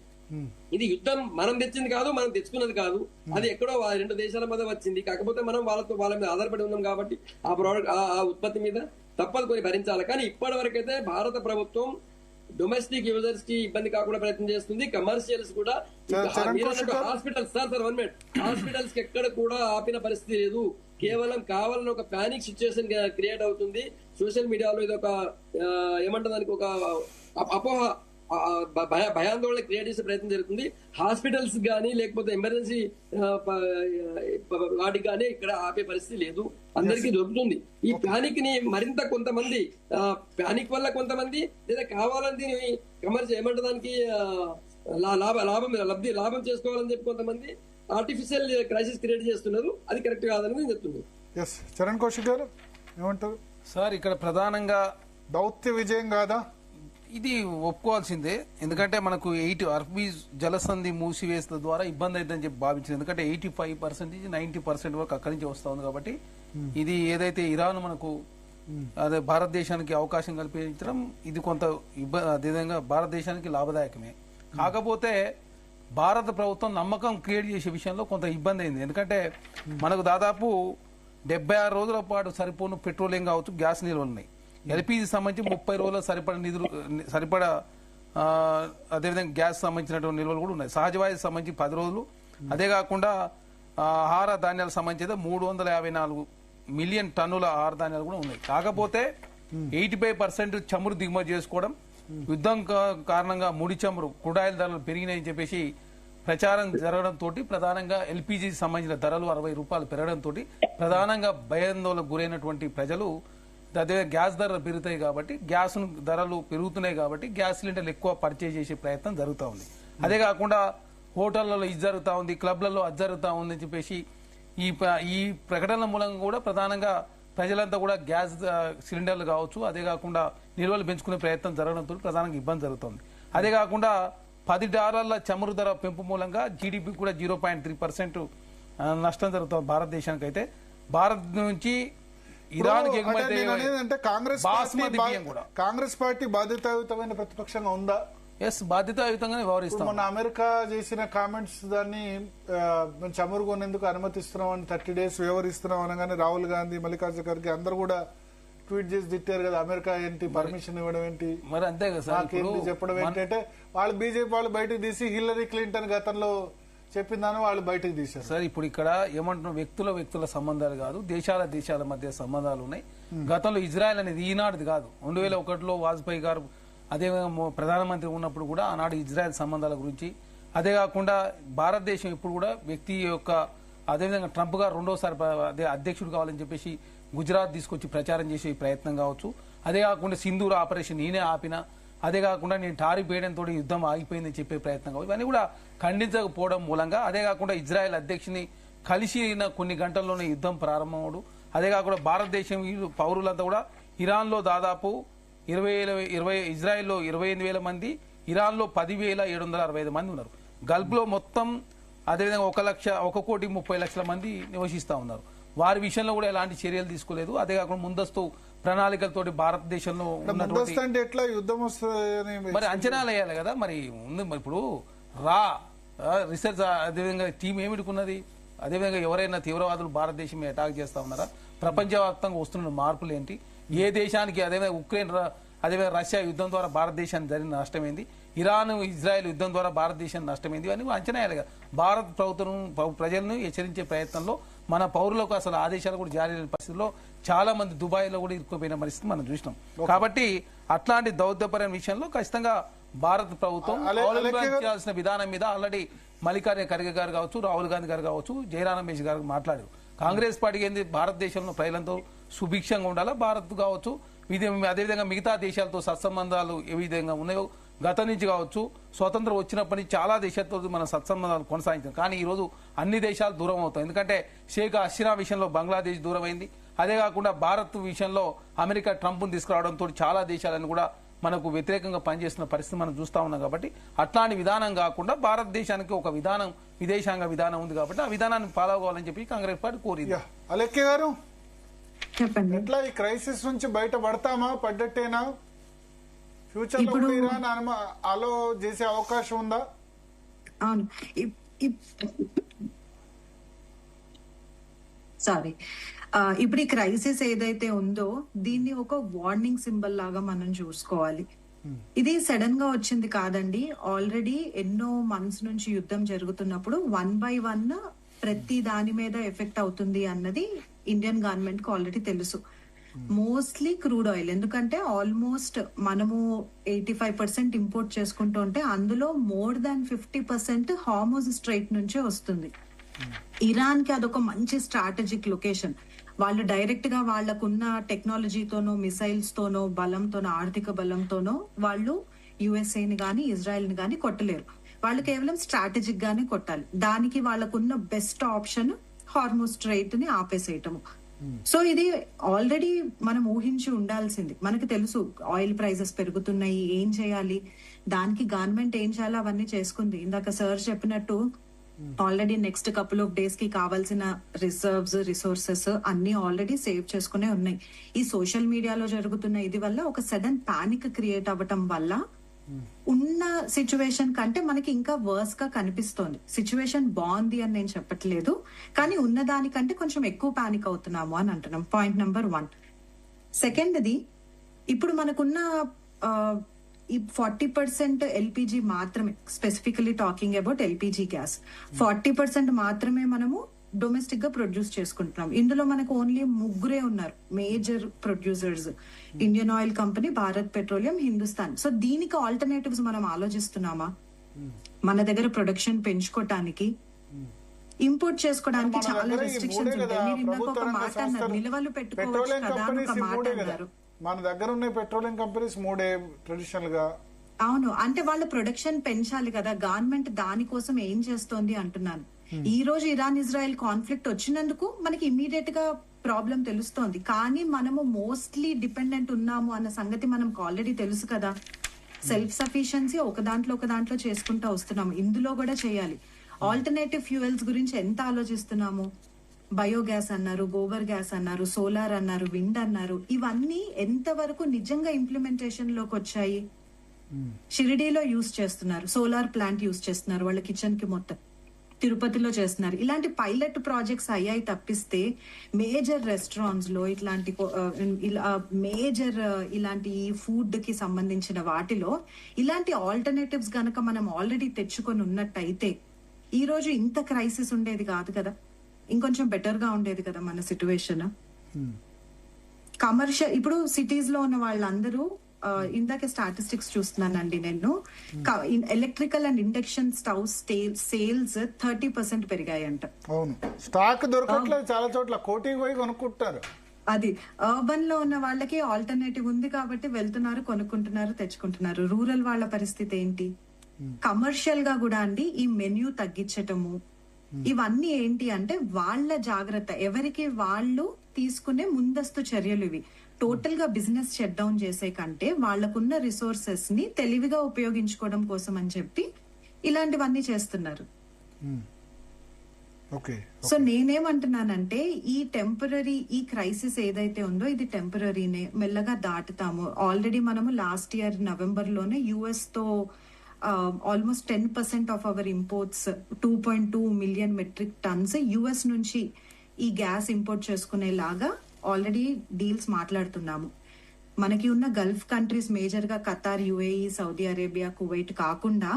ఇది యుద్ధం మనం తెచ్చింది కాదు, మనం తెచ్చుకున్నది కాదు. అది ఎక్కడో రెండు దేశాల మధ్య వచ్చింది. కాకపోతే మనం వాళ్ళ మీద ఆధారపడి ఉన్నాం కాబట్టి ఆ ప్రోడక్ట్ ఆ ఉత్పత్తి మీద తప్పదు కొన్ని భరించాలి. కానీ ఇప్పటి వరకైతే భారత ప్రభుత్వం డొమెస్టిక్ యూజర్స్ కి ఇబ్బంది కాకుండా ప్రయత్నం చేస్తుంది. కమర్షియల్స్ కూడా హాస్పిటల్స్ కి ఎక్కడ కూడా ఆపిన పరిస్థితి లేదు. కేవలం కావాలని ఒక పానిక్ సిచ్యువేషన్ క్రియేట్ అవుతుంది. సోషల్ మీడియాలో ఇది ఒక ఏమంటారు దానికి ఒక అపోహ భయాందోళన క్రియేట్ చేసే ప్రయత్నం జరుగుతుంది. హాస్పిటల్స్ గానీ లేకపోతే ఎమర్జెన్సీ వాటికి కానీ ఇక్కడ ఆపే పరిస్థితి లేదు. అందరికీ దొరుకుతుంది. ఈ ప్యానిక్ ని మరింత కొంతమంది ప్యానిక్ వల్ల కొంతమంది లేదా కావాలని దీన్ని కమర్షియల్ ఏమంటే దానికి లాభం చేసుకోవాలని చెప్పి కొంతమంది ఆర్టిఫిషియల్ క్రైసిస్ క్రియేట్ చేస్తున్నారు. అది కరెక్ట్ కాదని నేను చెప్తున్నాను. చరణ్ కౌశిక్ గారు ఏమంటారు సార్? ఇక్కడ ప్రధానంగా దౌత్య విజయం కాదా ఇది ఒప్పుకోవాల్సిందే. ఎందుకంటే మనకు 8 అరబ్బీ జలసంధి మూసివేసిన ద్వారా ఇబ్బంది అవుతుందని చెప్పి భావించింది. ఎందుకంటే 85% 90% వరకు అక్కడి నుంచి వస్తా ఉంది. కాబట్టి ఇది ఏదైతే ఇరాన్ మనకు అదే భారతదేశానికి అవకాశం కల్పించడం ఇది కొంత అదేవిధంగా భారతదేశానికి లాభదాయకమే. కాకపోతే భారత ప్రభుత్వం నమ్మకం క్రియేట్ చేసే విషయంలో కొంత ఇబ్బంది అయింది. ఎందుకంటే మనకు దాదాపు 76 రోజుల పాటు సరిపోను పెట్రోలియం కావచ్చు, గ్యాస్ నిల్వలు ఉన్నాయి. ఎల్పీజీ సంబంధించి 30 రోజుల సరిపడా అదేవిధంగా గ్యాస్ సంబంధించినటువంటి నిల్వలు కూడా ఉన్నాయి. సహజవాయువు సంబంధించి 10 రోజులు. అదే కాకుండా ఆహార ధాన్యాలకు సంబంధించి 354 మిలియన్ టన్నుల ఆహార ధాన్యాలు కూడా ఉన్నాయి. కాకపోతే 85% చమురు దిగుమతి చేసుకోవడం, యుద్ధం కారణంగా ముడి చమురు క్రూడాయిల్ ధరలు పెరిగినాయని చెప్పేసి ప్రచారం జరగడంతో ప్రధానంగా ఎల్పీజీ సంబంధించిన ధరలు 60 రూపాయలు పెరగడంతో ప్రధానంగా భయాందోళనకు గురైనటువంటి ప్రజలు అదే గ్యాస్ ధరలు పెరుగుతాయి కాబట్టి గ్యాస్ ధరలు పెరుగుతున్నాయి కాబట్టి గ్యాస్ సిలిండర్లు ఎక్కువ పర్చేజ్ చేసే ప్రయత్నం జరుగుతూ ఉంది. అదే కాకుండా హోటళ్లలో ఇది జరుగుతూ ఉంది, క్లబ్లలో అది జరుగుతూ ఉంది అని చెప్పేసి ఈ ప్రకటనల మూలంగా కూడా ప్రధానంగా ప్రజలంతా కూడా గ్యాస్ సిలిండర్లు కావచ్చు, అదే కాకుండా నిల్వలు పెంచుకునే ప్రయత్నం జరగడంతో ప్రధానంగా ఇబ్బంది జరుగుతుంది. అదే కాకుండా $10 చమురు ధర పెంపు మూలంగా జీడీపీ కూడా 0.3% నష్టం జరుగుతుంది భారతదేశానికి. అయితే భారత్ నుంచి ఇరాన్ అంటే కాంగ్రెస్ పార్టీ బాధ్యతాయుతమైన ప్రతిపక్షంగా ఉందా? ఎస్, బాధ్యతాయుతంగానే వ్యవహరిస్తాం. మొన్న అమెరికా చేసిన కామెంట్స్ దాన్ని చమురు కొనేందుకు అనుమతిస్తున్నామని 30 days వ్యవహరిస్తున్నాం అనగానే రాహుల్ గాంధీ, మల్లికార్జున ఖర్గే అందరూ కూడా ట్వీట్ చేసి తిట్టారు కదా, అమెరికా ఏంటి పర్మిషన్ ఇవ్వడం ఏంటి, మరి అంతే కదా చెప్పడం ఏంటంటే వాళ్ళు బీజేపీ వాళ్ళు బయటకు తీసి హిల్లరీ క్లింటన్ గతంలో చెప్పిందని వాళ్ళు బయటకు తీశారు. సార్ ఇప్పుడు ఇక్కడ ఏమంటున్నాం, వ్యక్తుల సంబంధాలు కాదు, దేశాల మధ్య సంబంధాలు ఉన్నాయి. గతంలో ఇజ్రాయెల్ అనేది ఈనాటిది కాదు. 2001లో వాజ్పేయి గారు అదే ప్రధానమంత్రి ఉన్నప్పుడు కూడా ఆనాడు ఇజ్రాయెల్ సంబంధాల గురించి, అదే కాకుండా భారతదేశం ఇప్పుడు కూడా వ్యక్తి యొక్క అదేవిధంగా ట్రంప్ గారు రెండోసారి అదే అధ్యక్షుడు కావాలని చెప్పేసి గుజరాత్ తీసుకొచ్చి ప్రచారం చేసే ప్రయత్నం కావచ్చు, అదే కాకుండా సింధూర్ ఆపరేషన్ నేనే ఆపిన, అదే కాకుండా నేను టారిఫ్ వేయడంతో యుద్ధం ఆగిపోయిందని చెప్పే ప్రయత్నం కావచ్చు, ఇవన్నీ కూడా ఖండించకపోవడం మూలంగా, అదే కాకుండా ఇజ్రాయెల్ అధ్యక్షుని కలిసిన కొన్ని గంటల్లోనే యుద్ధం ప్రారంభమవడు, అదే కాకుండా భారతదేశం పౌరులంతా కూడా ఇరాన్లో దాదాపు ఇజ్రాయెల్లో 28,000 మంది, ఇరాన్లో 10,765 మంది ఉన్నారు. గల్ఫ్లో మొత్తం అదేవిధంగా 1,30,00,000 మంది నివసిస్తా ఉన్నారు. వారి విషయంలో కూడా ఎలాంటి చర్యలు తీసుకోలేదు. అదే కాకుండా ముందస్తు ప్రణాళికలతోటి భారతదేశంలో మరి అంచనాలు వేయాలి కదా. మరి ఇప్పుడు రీసెర్చ్ అదేవిధంగా టీం ఏమిటికున్నది, అదేవిధంగా ఎవరైనా తీవ్రవాదులు భారతదేశం మీద అటాక్ చేస్తా ఉన్నారా, ప్రపంచవ్యాప్తంగా వస్తున్న మార్పులు ఏంటి, ఏ దేశానికి అదేవిధంగా ఉక్రెయిన్ అదేవిధంగా రష్యా యుద్ధం ద్వారా భారతదేశానికి జరిగిన నష్టమైంది, ఇరాన్ ఇజ్రాయెల్ యుద్ధం ద్వారా భారతదేశానికి నష్టమైంది, అని అంచనా వేయాలి కదా. భారత ప్రభుత్వం ప్రజలను హెచ్చరించే ప్రయత్నంలో మన పౌరులకు అసలు ఆదేశాలు కూడా జారీ లేని పరిస్థితుల్లో చాలా మంది దుబాయ్లో కూడా ఇరుక్కుపోయిన పరిస్థితి మనం చూసినాం. కాబట్టి అట్లాంటి దౌత్యపరమైన విషయంలో ఖచ్చితంగా భారత ప్రభుత్వం అవలంబించాల్సిన విధానం మీద ఆల్రెడీ మల్లికార్జున ఖర్గే గారు కావచ్చు, రాహుల్ గాంధీ గారు కావచ్చు, జయరాం రమేష్ గారు మాట్లాడారు. కాంగ్రెస్ పార్టీకి ఏంది, భారతదేశంలో ప్రజలంతో సుభిక్షంగా ఉండాలా, భారత్ కావచ్చు ఇది అదేవిధంగా మిగతా దేశాలతో సత్సంబంధాలు ఏ విధంగా ఉన్నాయో గతం నుంచి కావచ్చు, స్వతంత్రం వచ్చినప్పటి నుంచి చాలా దేశాలతో మనం సత్సంబంధాలు కొనసాగించాం. కానీ ఈ రోజు అన్ని దేశాలు దూరం అవుతాయి. ఎందుకంటే షేక్ హసీనా విషయంలో బంగ్లాదేశ్ దూరం అయింది. అదే కాకుండా భారత్ విషయంలో అమెరికా ట్రంప్ను తీసుకురావడంతో చాలా దేశాలను కూడా మనకు వ్యతిరేకంగా పనిచేస్తున్న పరిస్థితి మనం చూస్తా ఉన్నాం. కాబట్టి అట్లాంటి విధానం కాకుండా భారతదేశానికి ఒక విధానం, విదేశాంగ విధానం ఉంది కాబట్టి ఆ విధానాన్ని ఫాలో అవ్వాలని చెప్పి కాంగ్రెస్ పార్టీ కోరింది. అలెక్కే గారు చెప్పండి. ఎట్లా ఈ క్రైసిస్ నుంచి బయట పడతామా, పడ్డట్టేనా? ఫ్యూచర్ లో ఇరాన్ అలో చేసే అవకాశం ఉందా? అవును, సారీ, ఇప్పుడు ఈ క్రైసిస్ ఏదైతే ఉందో దీన్ని ఒక వార్నింగ్ సింబల్ లాగా మనం చూసుకోవాలి. ఇది సడన్ గా వచ్చింది కాదండి. ఆల్రెడీ ఎన్నో మంత్స్ నుంచి యుద్ధం జరుగుతున్నప్పుడు 1 by 1 ప్రతి దాని మీద ఎఫెక్ట్ అవుతుంది అన్నది ఇండియన్ గవర్నమెంట్ కి ఆల్రెడీ తెలుసు. మోస్ట్లీ క్రూడ్ ఆయిల్, ఎందుకంటే ఆల్మోస్ట్ మనము 85% ఇంపోర్ట్ చేసుకుంటూ ఉంటే అందులో మోర్ దాన్ 50% హార్మోజ్ స్ట్రైట్ నుంచే వస్తుంది. ఇరాన్ కి అదొక మంచి స్ట్రాటజిక్ లొకేషన్. వాళ్ళు డైరెక్ట్ గా వాళ్లకున్న టెక్నాలజీతోనో, మిసైల్స్ తోనో, బలంతోనో, ఆర్థిక బలంతోనో వాళ్ళు యుఎస్ఏని గాని ఇజ్రాయెల్ ని గాని కొట్టలేరు. వాళ్ళు కేవలం స్ట్రాటజిక్ గానే కొట్టాలి. దానికి వాళ్ళకున్న బెస్ట్ ఆప్షన్ హార్మోజ్ స్ట్రైట్ ని ఆపేసేయటము. సో ఇది ఆల్రెడీ మనం ఊహించి ఉండాల్సింది. మనకు తెలుసు ఆయిల్ ప్రైజెస్ పెరుగుతున్నాయి, ఏం చేయాలి, దానికి గవర్నమెంట్ ఏం చేయాలో అవన్నీ చేసుకుంది. ఇందాక సార్ చెప్పినట్టు already next couple of days కి కావాల్సిన రిజర్వ్స్, రిసోర్సెస్ అన్ని ఆల్రెడీ సేవ్ చేసుకునే ఉన్నాయి. ఈ సోషల్ మీడియాలో జరుగుతున్న ఇది వల్ల ఒక సడన్ పానిక్ క్రియేట్ అవ్వటం వల్ల ఉన్న సిచ్యువేషన్ కంటే మనకి ఇంకా వర్స్ గా కనిపిస్తోంది. సిచ్యువేషన్ బాగుంది అని నేను చెప్పట్లేదు, కానీ ఉన్న దానికంటే కొంచెం ఎక్కువ పానిక్ అవుతున్నాము అని అంటున్నాం. Point number 1. సెకండ్ది, ఇప్పుడు మనకున్న ఈ 40% ఎల్పిజి మాత్రమే, specifically talking about LPG gas, 40% మాత్రమే మనము డొమెస్టిక్ గా ప్రొడ్యూస్ చేసుకుంటున్నాం. ఇందులో మనకు ఓన్లీ 3 ఉన్నారు major producers: Indian oil company, Bharat petroleum, Hindustan. So దీనికి ఆల్టర్నేటివ్స్ మనం ఆలోచిస్తున్నామా? మన దగ్గర ప్రొడక్షన్ పెంచుకోవటానికి, ఇంపోర్ట్ చేసుకోవడానికి చాలా రెస్ట్రిక్షన్స్ ఉంటాయి. మీరు ఇందాక ఒక మాట అన్నారు, నిల్వలు పెట్టుకోవచ్చు కదా అని ఒక మాట అన్నారు. మన దగ్గర ఉన్న పెట్రోలియం కంపెనీస్ 3 ట్రెడిషనల్ గా. అవును, అంటే వాళ్ళ ప్రొడక్షన్ పెంచాలి కదా. గవర్నమెంట్ దానికోసం ఏం చేస్తోంది అంటున్నాను. ఈ రోజు ఇరాన్ ఇజ్రాయెల్ కాన్ఫ్లిక్ట్ వచ్చినందుకు మనకి ఇమ్మీడియట్ గా ప్రాబ్లం తెలుస్తోంది, కానీ మనము మోస్ట్లీ డిపెండెంట్ ఉన్నాము అన్న సంగతి మనకు ఆల్రెడీ తెలుసు కదా. సెల్ఫ్ సఫిషియన్సీ ఒక దాంట్లో చేసుకుంటూ వస్తున్నాము. ఇందులో కూడా చేయాలి. ఆల్టర్నేటివ్ ఫ్యూయల్స్ గురించి ఎంత ఆలోచిస్తున్నాము? బయోగ్యాస్ అన్నారు, గోబర్ గ్యాస్ అన్నారు, సోలార్ అన్నారు, విండ్ అన్నారు. ఇవన్నీ ఎంతవరకు నిజంగా ఇంప్లిమెంటేషన్ లోకి వచ్చాయి? షిరిడీలో యూజ్ చేస్తున్నారు, సోలార్ ప్లాంట్ యూజ్ చేస్తున్నారు వాళ్ళ కిచెన్ కి మొత్తం. తిరుపతిలో చేస్తున్నారు. ఇలాంటి పైలట్ ప్రాజెక్ట్స్ అయ్యాయి తప్పిస్తే మేజర్ రెస్టారెంట్స్ లో ఇట్లాంటి మేజర్ ఇలాంటి ఫుడ్ కి సంబంధించిన వాటిలో ఇలాంటి ఆల్టర్నేటివ్స్ గనక మనం ఆల్రెడీ తెచ్చుకొని ఉన్నట్టయితే ఈ రోజు ఇంత క్రైసిస్ ఉండేది కాదు కదా. ఇంకొంచెం బెటర్ గా ఉండేది కదా మన సిచ్యువేషన్. కమర్షియల్, ఇప్పుడు సిటీస్ లో ఉన్న వాళ్ళందరూ, ఇందాక స్టాటిస్టిక్స్ చూస్తున్నానండి నేను, electrical and induction stove sales 30% పెరిగాయంట. అవును, స్టాక్ దొరకట్లేదు చాలా చోట్ల, కోటికి పోయి కొనుక్కుంటారు. అది అర్బన్ లో ఉన్న వాళ్ళకి ఆల్టర్నేటివ్ ఉంది కాబట్టి వెళ్తున్నారు, కొనుక్కుంటున్నారు, తెచ్చుకుంటున్నారు. రూరల్ వాళ్ళ పరిస్థితి ఏంటి? కమర్షియల్ గా కూడా అండి ఈ మెన్యూ తగ్గించటము, ఇవన్నీ ఏంటి అంటే వాళ్ళ జాగ్రత్త, ఎవరికి వాళ్ళు తీసుకునే ముందస్తు చర్యలు ఇవి. టోటల్ గా బిజినెస్ షట్ డౌన్ చేసే కంటే వాళ్లకున్న రిసోర్సెస్ ని తెలివిగా ఉపయోగించుకోవడం కోసం అని చెప్పి ఇలాంటివన్నీ చేస్తున్నారు. సో నేనేమంటున్నానంటే ఈ టెంపరరీ, ఈ క్రైసిస్ ఏదైతే ఉందో ఇది టెంపరరీనే, మెల్లగా దాటుతాము. ఆల్రెడీ మనము లాస్ట్ ఇయర్ నవంబర్ లోనే యుఎస్ తో almost 10% of our imports 2.2 million metric tons US నుంచి ఈ గ్యాస్ ఇంపోర్ట్ చేసుకునేలాగా ఆల్రెడీ డీల్స్ మాట్లాడుతున్నాము. మనకి ఉన్న గల్ఫ్ కంట్రీస్ మేజర్ గా Qatar, UAE, Saudi Arabia, Kuwait కాకుండా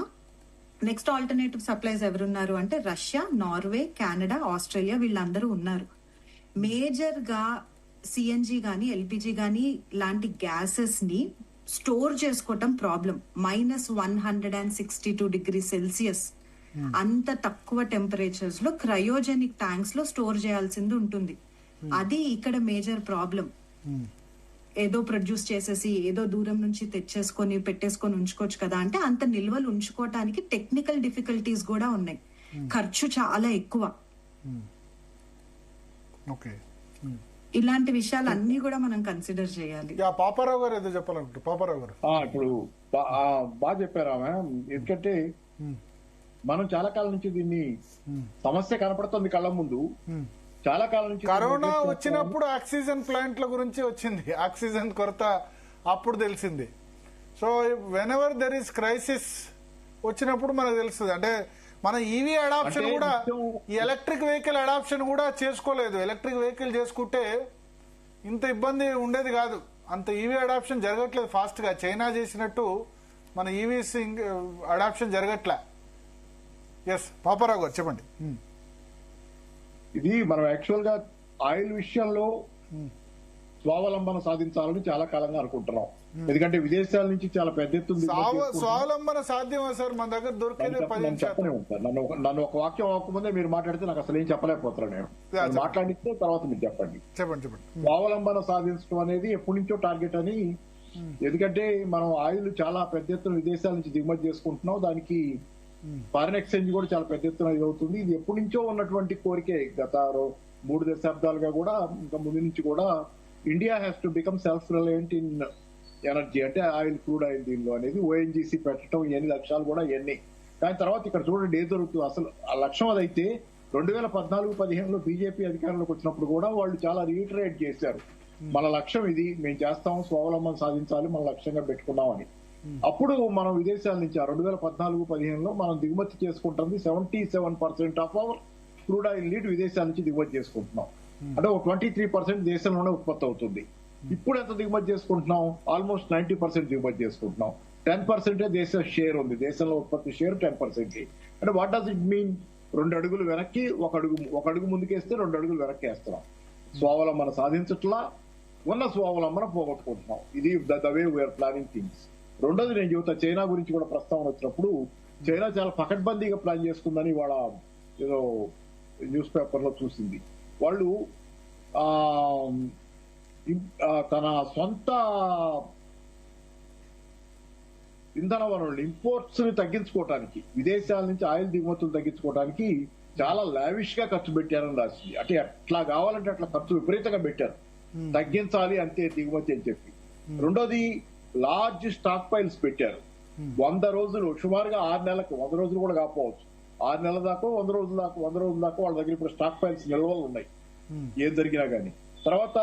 నెక్స్ట్ ఆల్టర్నేటివ్ సప్లైస్ ఎవరున్నారు అంటే రష్యా, నార్వే, కెనడా, ఆస్ట్రేలియా, వీళ్ళందరూ ఉన్నారు. మేజర్ గా సిఎన్జి గానీ, ఎల్పిజి గానీ లాంటి గ్యాసెస్ ని స్టోర్ చేసుకోవటం ప్రాబ్లం. -162 డిగ్రీ సెల్సియస్ అంత తక్కువ టెంపరేచర్స్ లో క్రయోజెనిక్ ట్యాంక్స్ లో స్టోర్ చేయాల్సింది ఉంటుంది. అది ఇక్కడ మేజర్ ప్రాబ్లం. ఏదో ప్రొడ్యూస్ చేసేసి ఏదో దూరం నుంచి తెచ్చేసుకొని పెట్టేసుకొని ఉంచుకోవచ్చు కదా అంటే అంత నిల్వలు ఉంచుకోవటానికి టెక్నికల్ డిఫికల్టీస్ కూడా ఉన్నాయి. ఖర్చు చాలా ఎక్కువ. ఓకే, ఇలాంటి విషయాలు అన్ని కూడా మనం కన్సిడర్ చేయాలి. పాపారావు గారు ఏదో చెప్పాలంటే. పాపారావు గారు ఇప్పుడు బాగా చెప్పారు ఆమె. ఎందుకంటే మనం చాలా కాలం నుంచి దీన్ని సమస్య కనపడుతుంది కళ్ళ ముందు. చాలా కాలం నుంచి కరోనా వచ్చినప్పుడు ఆక్సిజన్ ప్లాంట్ల గురించి వచ్చింది, ఆక్సిజన్ కొరత అప్పుడు తెలిసింది. So when ever there is crisis వచ్చినప్పుడు మనకు తెలుస్తుంది. అంటే మన ఈవీ అడాప్షన్ కూడా, ఈ ఎలక్ట్రిక్ వెహికల్ అడాప్షన్ కూడా చేసుకోలేదు. ఎలక్ట్రిక్ వెహికల్ చేసుకుంటే ఇంత ఇబ్బంది ఉండేది కాదు. అంత ఈవీ అడాప్షన్ జరగట్లేదు ఫాస్ట్ గా. చైనా చేసినట్టు మన ఈవీ అడాప్షన్ జరగట్లే. ఎస్ పాపారావు గారు చెప్పండి. ఇది మనం యాక్చువల్ గా ఆయిల్ విషయంలో స్వావలంబన సాధించాలని చాలా కాలంగా అనుకుంటున్నాం. ఎందుకంటే విదేశాల నుంచి చాలా పెద్ద ఎత్తున స్వావలంబన సాధ్యమా సార్? మన దగ్గర దొరికేదే 10%. చెప్పనే ఉంటారు. నన్ను ఒక వాక్యం అవ్వకముందే మీరు మాట్లాడితే నాకు అసలు ఏం చెప్పలేకపోతున్నాను. నేను మాట్లాడితే తర్వాత మీరు చెప్పండి. స్వావలంబన సాధించడం అనేది ఎప్పటి నుంచో టార్గెట్ అని. ఎందుకంటే మనం ఆయిల్ చాలా పెద్ద ఎత్తున విదేశాల నుంచి దిగుమతి చేసుకుంటున్నాం. దానికి ఫారిన్ ఎక్స్చేంజ్ కూడా చాలా పెద్ద ఎత్తున ఇది అవుతుంది. ఇది ఎప్పటి నుంచో ఉన్నటువంటి కోరికే. గత 3 దశాబ్దాలుగా కూడా, ఇంకా ముందు నుంచి కూడా India has to become self reliant in energy. అంటే ఆయిల్, క్రూడ్ ఆయిల్ దీనిలో అనేది ఓఎన్జీసీ పెట్టడం, ఇవన్నీ లక్ష్యాలు కూడా ఇవన్నీ. కానీ తర్వాత ఇక్కడ చూడండి ఏం జరుగుతుంది. అసలు ఆ లక్ష్యం అదైతే 2014-15లో బీజేపీ అధికారంలోకి వచ్చినప్పుడు కూడా వాళ్ళు చాలా రీటరేట్ చేశారు. మన లక్ష్యం ఇది, మేము చేస్తాం, స్వావలంబన సాధించాలి, మన లక్ష్యంగా పెట్టుకున్నామని. అప్పుడు మనం విదేశాల నుంచి 2014-15లో మనం దిగుమతి చేసుకుంటుంది 77% ఆఫ్ అవర్ క్రూడ్ ఆయిల్ నీటి విదేశాల నుంచి దిగుమతి చేసుకుంటున్నాం. అంటే ఒక 23% దేశంలోనే ఉత్పత్తి అవుతుంది. ఇప్పుడు ఎంత దిగుమతి చేసుకుంటున్నాం? ఆల్మోస్ట్ 90% దిగుమతి చేసుకుంటున్నాం. 10% దేశ షేర్ ఉంది. దేశంలో ఉత్పత్తి షేర్ 10%. అంటే వాట్ డస్ ఇట్ మీన్? 2 అడుగులు వెనక్కి, ఒక అడుగు ముందుకేస్తే 2 అడుగులు వెనక్కి వేస్తున్నాం. స్వావలంబన సాధించట్లా, ఉన్న స్వావలంబన పోగొట్టుకుంటున్నాం. ఇది the way we are planning things. రెండోది నేను చెబుతా, చైనా గురించి కూడా ప్రస్తావన వచ్చినప్పుడు, చైనా చాలా పకడ్బందీగా ప్లాన్ చేసుకుందని వాళ్ళ ఏదో న్యూస్ పేపర్ లో చూసింది. వాళ్ళు తన సొంత ఇంధన వనరులు ఇంపోర్ట్స్ ని తగ్గించుకోవడానికి, విదేశాల నుంచి ఆయిల్ దిగుమతులు తగ్గించుకోవడానికి చాలా లావిష్ గా ఖర్చు పెట్టారని రాసింది. అంటే అట్లా కావాలంటే అట్లా ఖర్చు విపరీతంగా పెట్టారు. తగ్గించాలి అంతే దిగుమతి అని చెప్పి. రెండోది లార్జ్ స్టాక్ పైల్స్ పెట్టారు. 100 రోజులు, సుమారుగా 6 నెలలకు, 100 రోజులు కూడా కాకపోవచ్చు, 6 నెలల దాకా 100 రోజుల దాకా వాళ్ళ దగ్గర ఇప్పుడు స్టాక్ పైల్స్ నిల్వలు ఉన్నాయి, ఏం జరిగినా గానీ. తర్వాత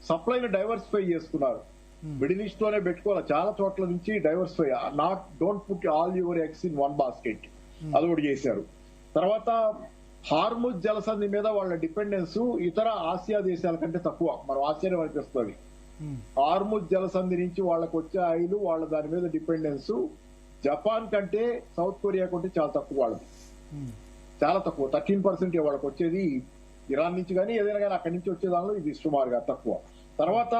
సప్లైని డైవర్సిఫై చేసుకున్నారు. మిడిల్ ఈస్ట్ లోనే పెట్టుకోవాలి, చాలా చోట్ల నుంచి diversify, don't put all your eggs in one basket, అదొకటి చేశారు. తర్వాత హార్ముజ్ జలసంధి మీద వాళ్ళ డిపెండెన్స్ ఇతర ఆసియా దేశాల కంటే తక్కువ. మనం ఆశ్చర్యం అనిపిస్తుంది. హార్ముజ్ జలసంధి నుంచి వాళ్ళకు వచ్చే ఆయిల్, వాళ్ళ దాని మీద డిపెండెన్స్ జపాన్ కంటే, సౌత్ కొరియా కంటే చాలా తక్కువ. వాళ్ళది చాలా తక్కువ, 13% వాళ్ళకి వచ్చేది ఇరాన్ నుంచి కానీ ఏదైనా కానీ అక్కడి నుంచి వచ్చే దానిలో ఇది సుమారుగా తక్కువ. తర్వాత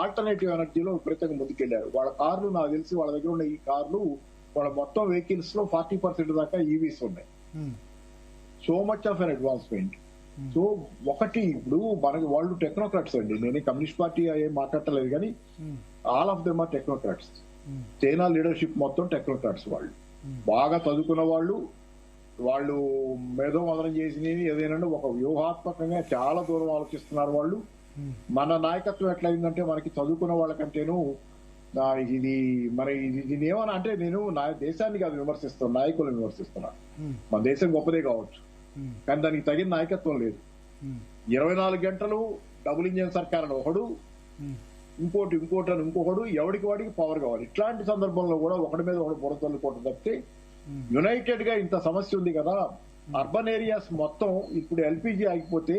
ఆల్టర్నేటివ్ ఎనర్జీలో విపరీతంగా ముందుకెళ్లారు. వాళ్ళ కార్లు, నాకు తెలిసి వాళ్ళ దగ్గర ఉన్న ఈ కార్లు, వాళ్ళ మొత్తం వెహికల్స్ లో 40% దాకా ఈవీస్ ఉన్నాయి. So much of an advancement. So ఒకటి, ఇప్పుడు మనకి వాళ్ళు టెక్నోక్రాట్స్ అండి. నేను కమ్యూనిస్ట్ పార్టీ ఏం మాట్లాడలేదు కానీ all of them are technocrats. China leadership మొత్తం టెక్నోక్రాట్స్. వాళ్ళు బాగా చదువుకున్న వాళ్ళు, వాళ్ళు మేధోమదనం చేసి ఏదైనా ఒక వ్యూహాత్మకంగా చాలా దూరం ఆలోచిస్తున్నారు వాళ్ళు. మన నాయకత్వం ఎట్లయిందంటే, మనకి చదువుకున్న వాళ్ళకంటేను ఇది మరి దీన్ని ఏమన్నా అంటే, నేను దేశాన్ని కాదు విమర్శిస్తాను, నాయకులను విమర్శిస్తున్నాను. మన దేశం గొప్పదే కావచ్చు, కానీ దానికి తగిన నాయకత్వం లేదు. 24 గంటలు డబుల్ ఇంజన్ సర్కార్ అని ఒకడు, ఇంకోటి అని ఇంకొకడు, ఎవడికి వాడికి పవర్ కావాలి. ఇట్లాంటి సందర్భంలో కూడా ఒకటి మీద ఒకటి బుర్ర తల్లుకోవడం తప్పితే, యునైటెడ్ గా ఇంత సమస్య ఉంది కదా. అర్బన్ ఏరియాస్ మొత్తం ఇప్పుడు ఎల్పిజి ఆగిపోతే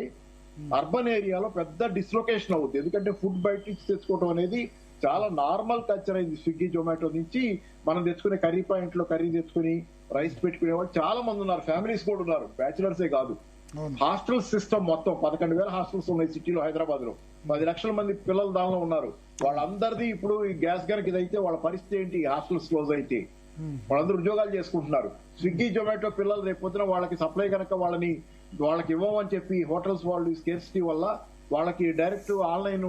అర్బన్ ఏరియాలో పెద్ద డిస్లొకేషన్ అవుతుంది. ఎందుకంటే ఫుడ్ బయట నుంచి తెచ్చుకోవడం అనేది చాలా నార్మల్ కల్చర్ అయింది. స్విగ్గీ, జొమాటో నుంచి మనం తెచ్చుకునే కర్రీ పాయింట్ లో కర్రీ తెచ్చుకుని రైస్ పెట్టుకునే వాళ్ళు చాలా మంది ఉన్నారు. ఫ్యామిలీస్ కూడా ఉన్నారు, బ్యాచులర్సే కాదు. హాస్టల్ సిస్టమ్ మొత్తం 11,000 హాస్టల్స్ ఉన్నాయి సిటీలో. హైదరాబాద్ లో 10 లక్షల మంది పిల్లలు దానిలో ఉన్నారు. వాళ్ళందరిది ఇప్పుడు ఈ గ్యాస్ కనుక ఇదైతే వాళ్ళ పరిస్థితి ఏంటి? హాస్టల్స్ క్లోజ్ అయితే వాళ్ళందరూ ఉద్యోగాలు చేసుకుంటున్నారు. స్విగ్గీ, జొమాటో పిల్లలు రేపు పొద్దున వాళ్ళకి సప్లై కనుక వాళ్ళకి ఇవ్వమని చెప్పి హోటల్స్ వాళ్ళు స్కేర్సిటీ వల్ల వాళ్ళకి డైరెక్ట్ ఆన్లైన్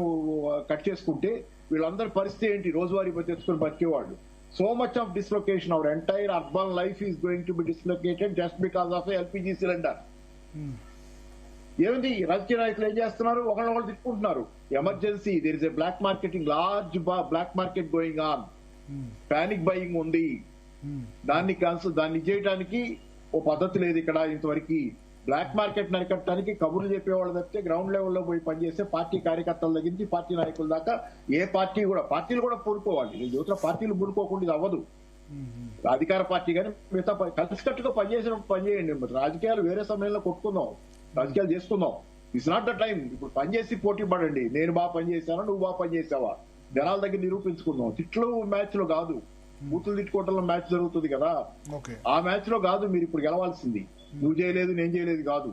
కట్ చేసుకుంటే వీళ్ళందరి పరిస్థితి ఏంటి? రోజువారీ తెచ్చుకొని బతికేవాళ్ళు. So much of dislocation, our entire urban life is going to be dislocated just because of LPG cylinder. ఏమిటి రాజకీయ నాయకులు ఏం చేస్తున్నారు? ఒకళ్ళు తిట్టుకుంటున్నారు. Emergency, there is a black marketing, large black market going on, panic buying ఉంది. దాన్ని చేయడానికి ఓ పద్ధతి లేదు ఇక్కడ ఇంతవరకు. బ్లాక్ మార్కెట్ నరికట్టడానికి కబుర్లు చెప్పేవాళ్ళు తప్పితే గ్రౌండ్ లెవెల్లో పోయి పనిచేస్తే పార్టీ కార్యకర్తల దగ్గర నుంచి పార్టీ నాయకుల దాకా ఏ పార్టీలు కూడా పూనుకోవాలి. యువత పార్టీలు పూనుకోకుండా ఇది అవ్వదు. అధికార పార్టీ కానీ మిగతా కలిసికట్టుగా పనిచేయండి. రాజకీయాలు వేరే సమయంలో కొట్టుకుందాం, రాజకీయాలు చేసుకుందాం. It's not the time. ఇప్పుడు పనిచేసి పోటీ పడండి. నేను బాగా పనిచేశాను, నువ్వు బాగా పనిచేసావా, జనాల దగ్గర నిరూపించుకుందాం. తిట్లు మ్యాచ్ లో కాదు, బూతులు తిట్టుకోవటంలో మ్యాచ్ జరుగుతుంది కదా, ఆ మ్యాచ్ లో కాదు మీరు ఇప్పుడు గెలవాల్సింది. నువ్వు చేయలేదు, నేను చేయలేదు కాదు.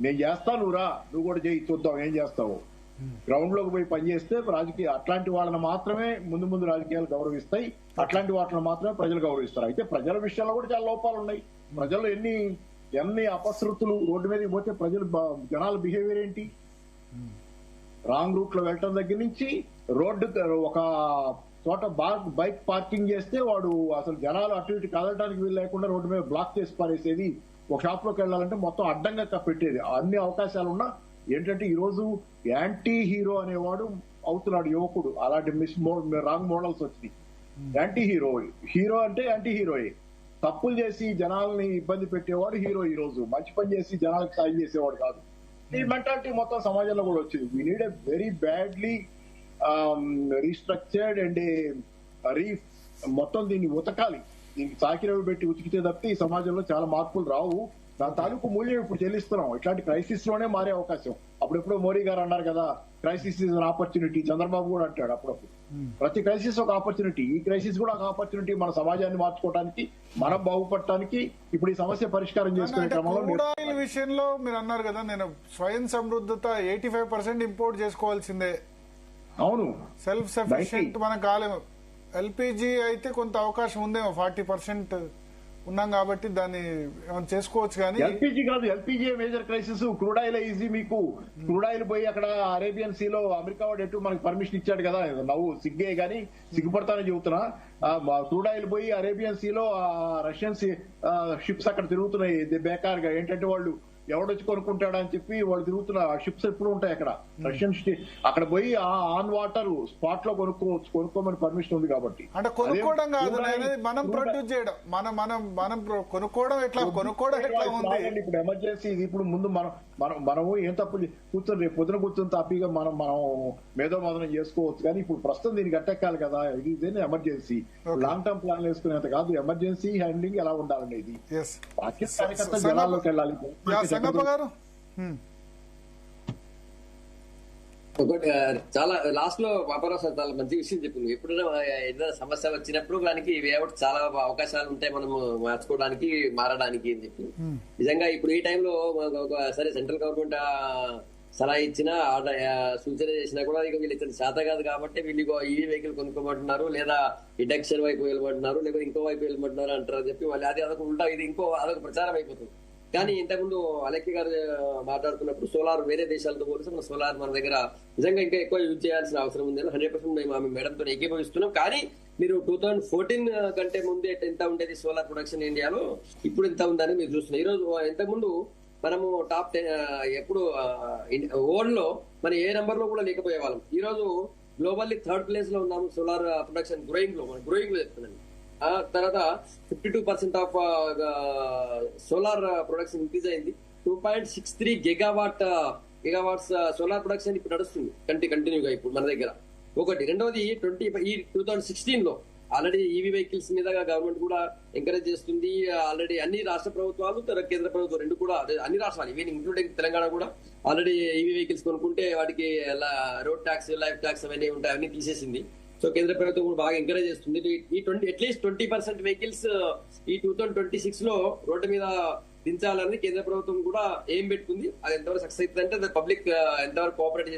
నేను చేస్తా, నువ్వు రా, నువ్వు కూడా చేయి, చూద్దాం ఏం చేస్తావు. గ్రౌండ్ లోకి పోయి పనిచేస్తే అట్లాంటి వాళ్ళని మాత్రమే ముందు రాజకీయాలు గౌరవిస్తాయి. అట్లాంటి వాటిని మాత్రమే ప్రజలు గౌరవిస్తారు. అయితే ప్రజల విషయంలో కూడా చాలా లోపాలు ఉన్నాయి. ప్రజలు ఎన్ని అపశృతులు. రోడ్డు మీదకి పోతే జనాల బిహేవియర్ ఏంటి? రాంగ్ రూట్ లో వెళ్ళటం దగ్గర నుంచి రోడ్డు ఒక చోట బైక్ పార్కింగ్ చేస్తే వాడు అసలు జనాలు అటు ఇటు కదలడానికి వీలు లేకుండా రోడ్డు మీద బ్లాక్ చేసి పారేసేది. ఒక షాప్ లోకి వెళ్ళాలంటే మొత్తం అడ్డంగా పెట్టేది. అన్ని అవకాశాలున్నా ఏంటంటే ఈ రోజు యాంటీ హీరో అనేవాడు అవుతున్నాడు యువకుడు. అలాంటి రాంగ్ మోడల్స్ వచ్చింది. యాంటీ హీరో అంటే యాంటీ హీరోయే. తప్పులు చేసి జనాల్ని ఇబ్బంది పెట్టేవాడు హీరో. ఈ రోజు మంచి పని చేసి జనాలకు సాయం చేసేవాడు కాదు. ఈ మెంటాలిటీ మొత్తం సమాజంలో కూడా వచ్చింది. We need a very badly restructured and మొత్తం దీన్ని ఉతకాలి. దీనికి చాకిరవి పెట్టి ఉతికితే తప్పితే ఈ సమాజంలో చాలా మార్పులు రావు. దాని తాలూకు మూల్యం ఇప్పుడు చెల్లిస్తున్నాం. ఇట్లాంటి క్రైసిస్ లోనే మారే అవకాశం. అప్పుడెప్పుడో మోడీ గారు అన్నారు కదా, crisis is an opportunity. Chandrababu కూడా అంటాడు అప్పుడప్పుడు. ప్రతి క్రైసిస్ ఒక ఆపర్చునిటీ. ఈ క్రైసిస్ కూడా ఒక ఆపర్చునిటీ. మన సమాజాన్ని మార్చుకోవడానికి, మనం బాగుపడటానికి, ఇప్పుడు ఈ సమస్య పరిష్కారం చేసుకునే క్రమంలో. క్రూడ్ ఆయిల్ విషయంలో మీరు అన్నారు కదా, నేను స్వయం సమృద్ధత 85% ఇంపోర్ట్ చేసుకోవాల్సిందే. అవును, సెల్ఫ్ సఫిషియెంట్ మనం కాలేము. ఎల్పిజి అయితే కొంత అవకాశం ఉందేమో, 40% ఉన్నాం కాబట్టి దాన్ని ఏమైనా చేసుకోవచ్చు. కానీ ఎల్పిజి కాదు, LPG major crisis. Crude oil easy. మీకు క్రూడ్ ఆయిల్ పోయి అక్కడ అరేబియన్ సీలో అమెరికా వాడు ఎటు మనకి పర్మిషన్ ఇచ్చాడు కదా, నవ్వు సిగ్గే గానీ సిగ్గుపడతానని చెబుతున్నా. క్రూడ్ ఆయిల్ పోయి అరేబియన్ సీలో రష్యన్ షిప్స్ అక్కడ తిరుగుతున్నాయి బేకార్గా. ఏంటంటే వాళ్ళు ఎవడొచ్చి కొనుక్కుంటాడా అని చెప్పి వాళ్ళు తిరుగుతున్న షిప్స్ ఎప్పుడు ఉంటాయి అక్కడ. రష్యన్ అక్కడ పోయి ఆన్ వాటర్ స్పాట్ లో కొనుక్కోమని పర్మిషన్ ఉంది కాబట్టి. అంటే కొనుక్కోవడం కాదు, మనం ప్రొడ్యూస్ చేయడం, మనం కొనుక్కోవడం ఎట్లా ఉంది. ఇప్పుడు ఎమర్జెన్సీ ఇది. ఇప్పుడు ముందు మనము ఏం తప్పు కూర్చొని రేపు పొద్దున కూర్చొని తప్పిగా మనం మేధోమదనం చేసుకోవచ్చు. కానీ ఇప్పుడు ప్రస్తుతం దీనికి గట్టెక్కాలి కదా. ఇది ఎమర్జెన్సీ. లాంగ్ టర్మ్ ప్లాన్ వేసుకునేంత కాదు. ఎమర్జెన్సీ హ్యాండ్లింగ్ ఎలా ఉండాలనేది. పాకిస్తాన్ జనాల్లోకి వెళ్ళాలి. గారు ఒకటి చాలా లాస్ట్ లో పాపారావు సార్ చాలా మంచి విషయం చెప్పింది. ఎప్పుడైనా ఏదైనా సమస్య వచ్చినప్పుడు దానికి వేఅవుట్ చాలా అవకాశాలు ఉంటాయి మనము మార్చుకోవడానికి, మారడానికి అని చెప్పి. నిజంగా ఇప్పుడు ఈ టైంలో సరే సెంట్రల్ గవర్నమెంట్ సలహా ఇచ్చినా సూచన చేసినా కూడా ఇక వీళ్ళు ఇక్కడ శాత కాదు కాబట్టి వీళ్ళు ఈవీ వెహికల్ కొనుక్కోమంటున్నారు, లేదా ఇండక్షన్ వైపు వెళ్ళమంటున్నారు, లేకపోతే ఇంకో వైపు వెళ్ళమంటున్నారు అంటారు అని చెప్పి వాళ్ళు అదొక ఉంటా, ఇది అదొక ప్రచారం అయిపోతుంది. కానీ ఇంతకుముందు అలెక్కి గారు మాట్లాడుతున్నప్పుడు సోలార్ వేరే దేశాలతో పోలిస్తే మన సోలార్ మన దగ్గర నిజంగా ఇంకా ఎక్కువ యూజ్ చేయాల్సిన అవసరం ఉంది. 100% మేము మేడంతో ఏకీభవిస్తున్నాం. కానీ మీరు 2014 కంటే ముందే ఎంత ఉండేది సోలార్ ప్రొడక్షన్ ఇండియాలో, ఇప్పుడు ఎంత ఉందని మీరు చూస్తున్నారు. ఈరోజు ఇంతకుముందు మనము టాప్ 10 ఎప్పుడు వరల్డ్ లో మన ఏ నెంబర్ లో కూడా లేకపోయే వాళ్ళం. ఈ రోజు గ్లోబల్లీ 3rd ప్లేస్ లో ఉన్నాము సోలార్ ప్రొడక్షన్ గ్రోయింగ్ లో చెప్తున్నాను. తర్వాత 52% ఆఫ్ సోలార్ ప్రొడక్షన్ ఇంక్రీజ్ అయింది. 2.63 గిగావాట్స్ సోలార్ ప్రొడక్షన్ ఇప్పుడు నడుస్తుంది కంటిన్యూగా ఇప్పుడు మన దగ్గర. ఒకటి. రెండోది 2016 లో ఆల్రెడీ ఈవీ వెహికల్స్ మీద గవర్నమెంట్ కూడా ఎంకరేజ్ చేస్తుంది. ఆల్రెడీ అన్ని రాష్ట్ర ప్రభుత్వాలు, కేంద్ర ప్రభుత్వం రెండు కూడా, అన్ని రాష్ట్రాలు ఈవెన్ ఇంక్లూడింగ్ తెలంగాణ కూడా ఆల్రెడీ ఈవీ వెహికల్స్ కొనుక్కుంటే వాటికి రోడ్ ట్యాక్స్, లైఫ్ ట్యాక్స్ అవన్నీ ఉంటాయి, అవన్నీ తీసేసింది. సో కేంద్ర ప్రభుత్వం కూడా బాగా ఎంకరేజ్ చేస్తుంది. ఈ అట్లీస్ట్ 20% వెహికల్స్ ఈ 2026 లో రోడ్డు మీద దించాలని కేంద్ర ప్రభుత్వం కూడా ఏం పెట్టుకుంది. అది ఎంతవరకు సక్సెస్ అవుతుంది అంటే పబ్లిక్ ఎంతవరకు కోఆపరేట్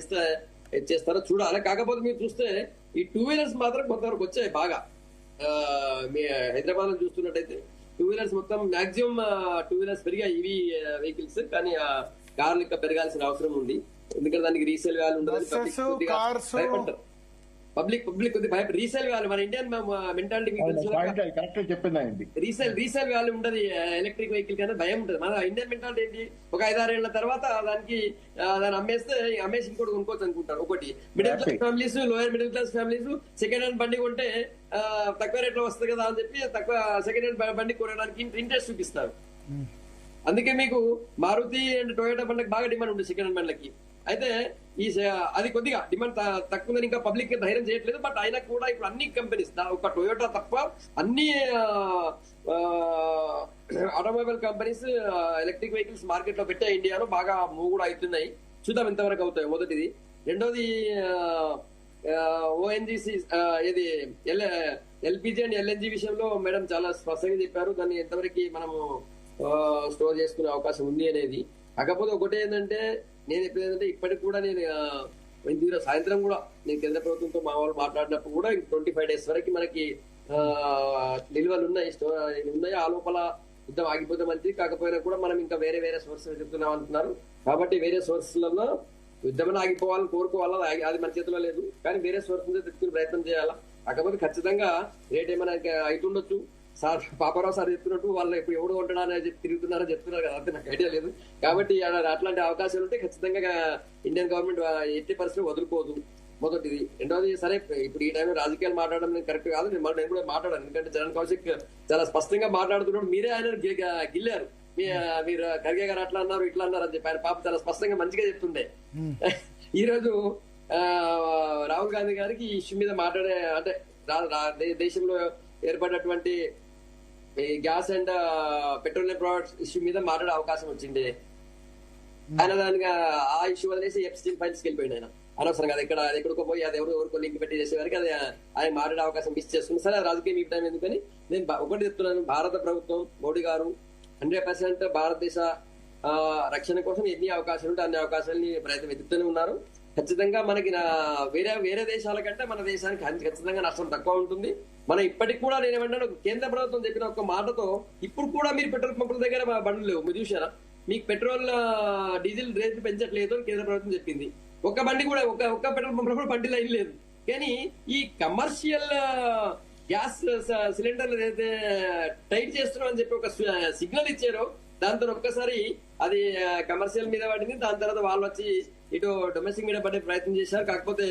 చేస్తారో చూడాలి. కాకపోతే మీరు చూస్తే ఈ 2 వీలర్స్ మాత్రం కొంతవరకు వచ్చాయి బాగా. హైదరాబాద్ లో చూస్తున్నట్టయితే 2 వీలర్స్ మొత్తం మాక్సిమం 2 వీలర్స్ పెరిగాయి ఈవీ వెహికల్స్. కానీ కార్లు ఇంకా పెరగాల్సిన అవసరం ఉంది. ఎందుకంటే దానికి రీసేల్ వాల్యూ Buses, cars, ఉండదు. పబ్లిక్ కొద్దిగా రీసేల్ వాల్యూ మన ఇండియన్ మెంటాలిటీ పాయింట్ కరెక్ట్ చెప్పిందండి. రీసేల్ వాల్యూ ఉండదు ఎలక్ట్రిక్ వెహికల్ కన్నా భయం ఉంటుంది. మన ఇండియన్ మెంటాలిటీ ఏంటి, ఒక 5-6 ఏళ్ల తర్వాత దాన్ని అమ్మేసి ఇంకోటి కొనుక్కోవచ్చు అనుకుంటారు. ఒకటి middle class families, lower middle class families second hand బండి కొంటే తక్కువ రేట్ లో వస్తుంది కదా అని చెప్పి తక్కువ సెకండ్ హ్యాండ్ బండి కొనడానికి ఇంట్రెస్ట్ చూపిస్తారు. అందుకే మీకు మారుతి అండ్ టొయోటా బండ్లకు బాగా డిమాండ్ ఉంది సెకండ్ హ్యాండ్ బండ్లకి. అయితే అది కొద్దిగా డిమాండ్ తక్కువ ఉందని ఇంకా పబ్లిక్ ధైర్యం చేయట్లేదు. బట్ అయినా కూడా ఇప్పుడు అన్ని కంపెనీస్, ఒక టొయోటా తప్ప అన్ని automobile companies electric vehicles market లో పెట్టే ఇండియాలో బాగా మూవ్ కూడా అవుతున్నాయి. చూద్దాం ఎంతవరకు అవుతాయి. మొదటిది. రెండోది ఓఎన్జీసీ ఇది ఎల్పిజి అండ్ ఎల్ఎన్జి విషయంలో మేడం చాలా స్పష్టంగా చెప్పారు. దాన్ని ఎంతవరకు మనము స్టోర్ చేసుకునే అవకాశం ఉంది అనేది. కాకపోతే ఒకటి ఏంటంటే నేను చెప్పేది ఏంటంటే ఇప్పటికి కూడా నేను సాయంత్రం కూడా నేను కేంద్ర ప్రభుత్వంతో మా వాళ్ళు మాట్లాడినప్పుడు కూడా 25 days వరకు మనకి నిల్వలు ఉన్నాయి. ఆ లోపల యుద్ధం ఆగిపోతే మంచిది. కాకపోయినా కూడా మనం ఇంకా వేరే సోర్సెస్ చెప్తున్నాం అంటున్నారు. కాబట్టి వేరే సోర్సులలో యుద్ధం ఆగిపోవాలని కోరుకోవాలా, అది మన చేతిలో లేదు. కానీ వేరే సోర్స్ నుంచి తెచ్చుకునే ప్రయత్నం చేయాలా. కాకపోతే ఖచ్చితంగా రేట్ ఏమైనా అవుతుండొచ్చు. సార్ పాపారావు సార్ చెప్తున్నట్టు వాళ్ళు ఇప్పుడు ఎవడు కొంటాడని తిరుగుతున్నారని చెప్తున్నారు కదా, అంతే నాకు ఐడియా లేదు. కాబట్టి అట్లాంటి అవకాశాలు ఉంటే ఖచ్చితంగా ఇండియన్ గవర్నమెంట్ ఎట్టి పరిస్థితులు వదులుకోదు. మొదటిది. రెండోది, సరే ఇప్పుడు ఈ టైంలో రాజకీయాలు మాట్లాడడం కరెక్ట్ కాదు, నేను కూడా మాట్లాడాను. ఎందుకంటే జగన్ కౌశిక్ చాలా స్పష్టంగా మాట్లాడుతున్నాడు. మీరే ఆయన గిల్లారు. మీరు ఖర్గే గారు అట్లా అన్నారు ఇట్లా అన్నారు అని చెప్పి ఆయన పాప చాలా స్పష్టంగా మంచిగా చెప్తుండే. ఈ రోజు రాహుల్ గాంధీ గారికి ఈ ఇష్యూ మీద మాట్లాడే, అంటే దేశంలో ఏర్పడినటువంటి gas and petroleum products issue మీద మాట్లాడే అవకాశం వచ్చింది. ఆయన దానికి ఆ ఇష్యూ వదిలేసి ఎప్స్టీన్ ఫైల్స్కి వెళ్ళిపోయింది. ఆయన అనవసరం కదా, ఇక్కడ ఎక్కడికో పోయి అది ఎవరికో లింక్ పెట్టి చేసే వరకు అది ఆయన మాట్లాడే అవకాశం మిస్ చేస్తుంది. సరే రాజకీయం ఈ టైం ఎందుకని నేను ఒకటి చెప్తున్నాను. భారత ప్రభుత్వం, మోడీ గారు 100% భారతదేశ రక్షణ కోసం ఎన్ని అవకాశాలు ఉంటే అన్ని అవకాశాలని ప్రయత్నం వెతుకుతూనే ఉన్నారు. ఖచ్చితంగా మనకి వేరే దేశాల కంటే మన దేశానికి ఖచ్చితంగా నష్టం తక్కువ ఉంటుంది. మనం ఇప్పటికి కూడా నేను ఏమంటాను, కేంద్ర ప్రభుత్వం చెప్పిన ఒక మాటతో ఇప్పుడు కూడా మీరు పెట్రోల్ పంపుల దగ్గర బండ్లు లేవు. మీరు చూసారా, మీకు పెట్రోల్ డీజిల్ రేట్లు పెంచట్లేదు అని కేంద్ర ప్రభుత్వం చెప్పింది. ఒక్క బండి కూడా ఒక్క పెట్రోల్ పంపులో కూడా బండి లైన్ లేదు. కానీ ఈ కమర్షియల్ గ్యాస్ సిలిండర్లు ఏదైతే టైట్ చేస్తున్నాం అని చెప్పి ఒక సిగ్నల్ ఇచ్చారో దాంతో ఒక్కసారి అది కమర్షియల్ మీద పడింది. దాని తర్వాత వాళ్ళు వచ్చి ఇటు డొమెస్టిక్ మీద పడే ప్రయత్నం చేశారు. కాకపోతే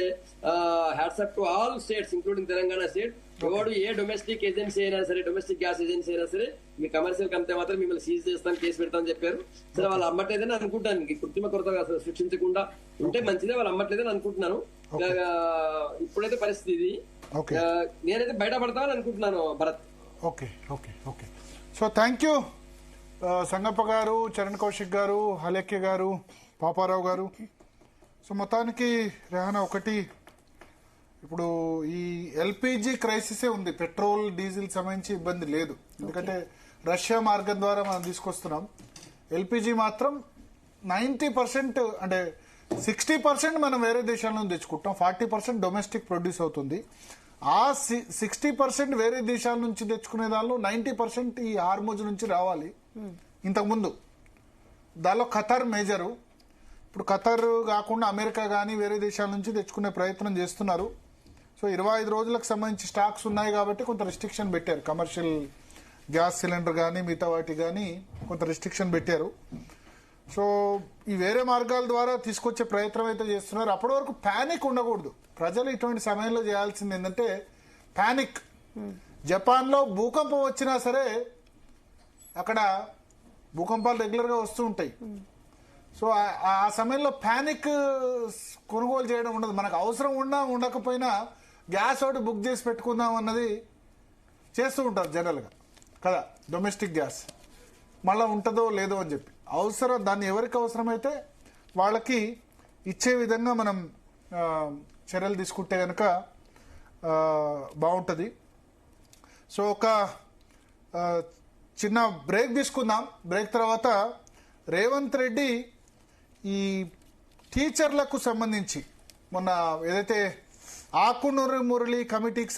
hats off to all states including Telangana state. ఎవడు ఏ డొమెస్టిక్ ఏజెన్సీ అయినా సరే, డొమెస్టిక్ గ్యాస్ ఏజెన్సీ అయినా సరే, మీ కమర్షియల్ కంపెనీ మాత్రం మిమ్మల్ని సీజ్ చేస్తాను, కేసు పెడతామని చెప్పారు. సరే వాళ్ళు అమ్మట్లేదని అనుకుంటాను. కృత్రిమ కొరత సృష్టించకుండా ఉంటే మంచిదే. వాళ్ళు అమ్మట్లేదని అనుకుంటున్నాను. ఇప్పుడైతే పరిస్థితి ఇది. నేనైతే బయటపడతామని అనుకుంటున్నాను Bharat. Okay okay okay so thank you Sangappa గారు, చరణ్ కౌశిక్ గారు, హలేఖ్య గారు, పాపారావు గారు. సో మొత్తానికి రెహానా ఒకటి, ఇప్పుడు ఈ ఎల్పిజి క్రైసిసే ఉంది. పెట్రోల్ డీజిల్ సంబంధించి ఇబ్బంది లేదు, ఎందుకంటే రష్యా మార్గం ద్వారా మనం తీసుకొస్తున్నాం. ఎల్పిజి మాత్రం 90% అంటే 60% మనం వేరే దేశాల నుంచి తెచ్చుకుంటాం, 40% డొమెస్టిక్ ప్రొడ్యూస్ అవుతుంది. ఆ 60% వేరే దేశాల నుంచి తెచ్చుకునే దానిలో 90% ఈ హార్మోజ్ నుంచి రావాలి. ఇంతకుముందు దానిలో ఖతార్ మేజరు. ఇప్పుడు ఖతార్ కాకుండా అమెరికా కానీ వేరే దేశాల నుంచి తెచ్చుకునే ప్రయత్నం చేస్తున్నారు. సో 25 రోజులకు సంబంధించి స్టాక్స్ ఉన్నాయి కాబట్టి కొంత రిస్ట్రిక్షన్ పెట్టారు. కమర్షియల్ గ్యాస్ సిలిండర్ కానీ మిగతా వాటి కానీ కొంత రిస్ట్రిక్షన్ పెట్టారు. సో ఈ వేరే మార్గాల ద్వారా తీసుకొచ్చే ప్రయత్నం అయితే చేస్తున్నారు. అప్పటి వరకు ప్యానిక్ ఉండకూడదు. ప్రజలు ఇటువంటి సమయంలో చేయాల్సింది ఏంటంటే ప్యానిక్. జపాన్లో భూకంపం వచ్చినా సరే అక్కడ భూకంపాలు రెగ్యులర్గా వస్తూ ఉంటాయి. సో ఆ సమయంలో ప్యానిక్ కొనుగోలు చేయడం ఉండదు. మనకు అవసరం ఉన్నా ఉండకపోయినా గ్యాస్ ఒకటి బుక్ చేసి పెట్టుకుందాం అన్నది చేస్తూ ఉంటారు జనరల్గా కదా. డొమెస్టిక్ గ్యాస్ మళ్ళీ ఉంటుందో లేదో అని చెప్పి దాన్ని ఎవరికి అవసరమైతే వాళ్ళకి ఇచ్చే విధంగా మనం చర్యలు తీసుకుంటే కనుక బాగుంటుంది. సో ఒక చిన్న బ్రేక్ తీసుకుందాం. బ్రేక్ తర్వాత రేవంత్ రెడ్డి ఈ టీచర్లకు సంబంధించి మొన్న ఏదైతే ఆకునూరి మురళి కమిటీకి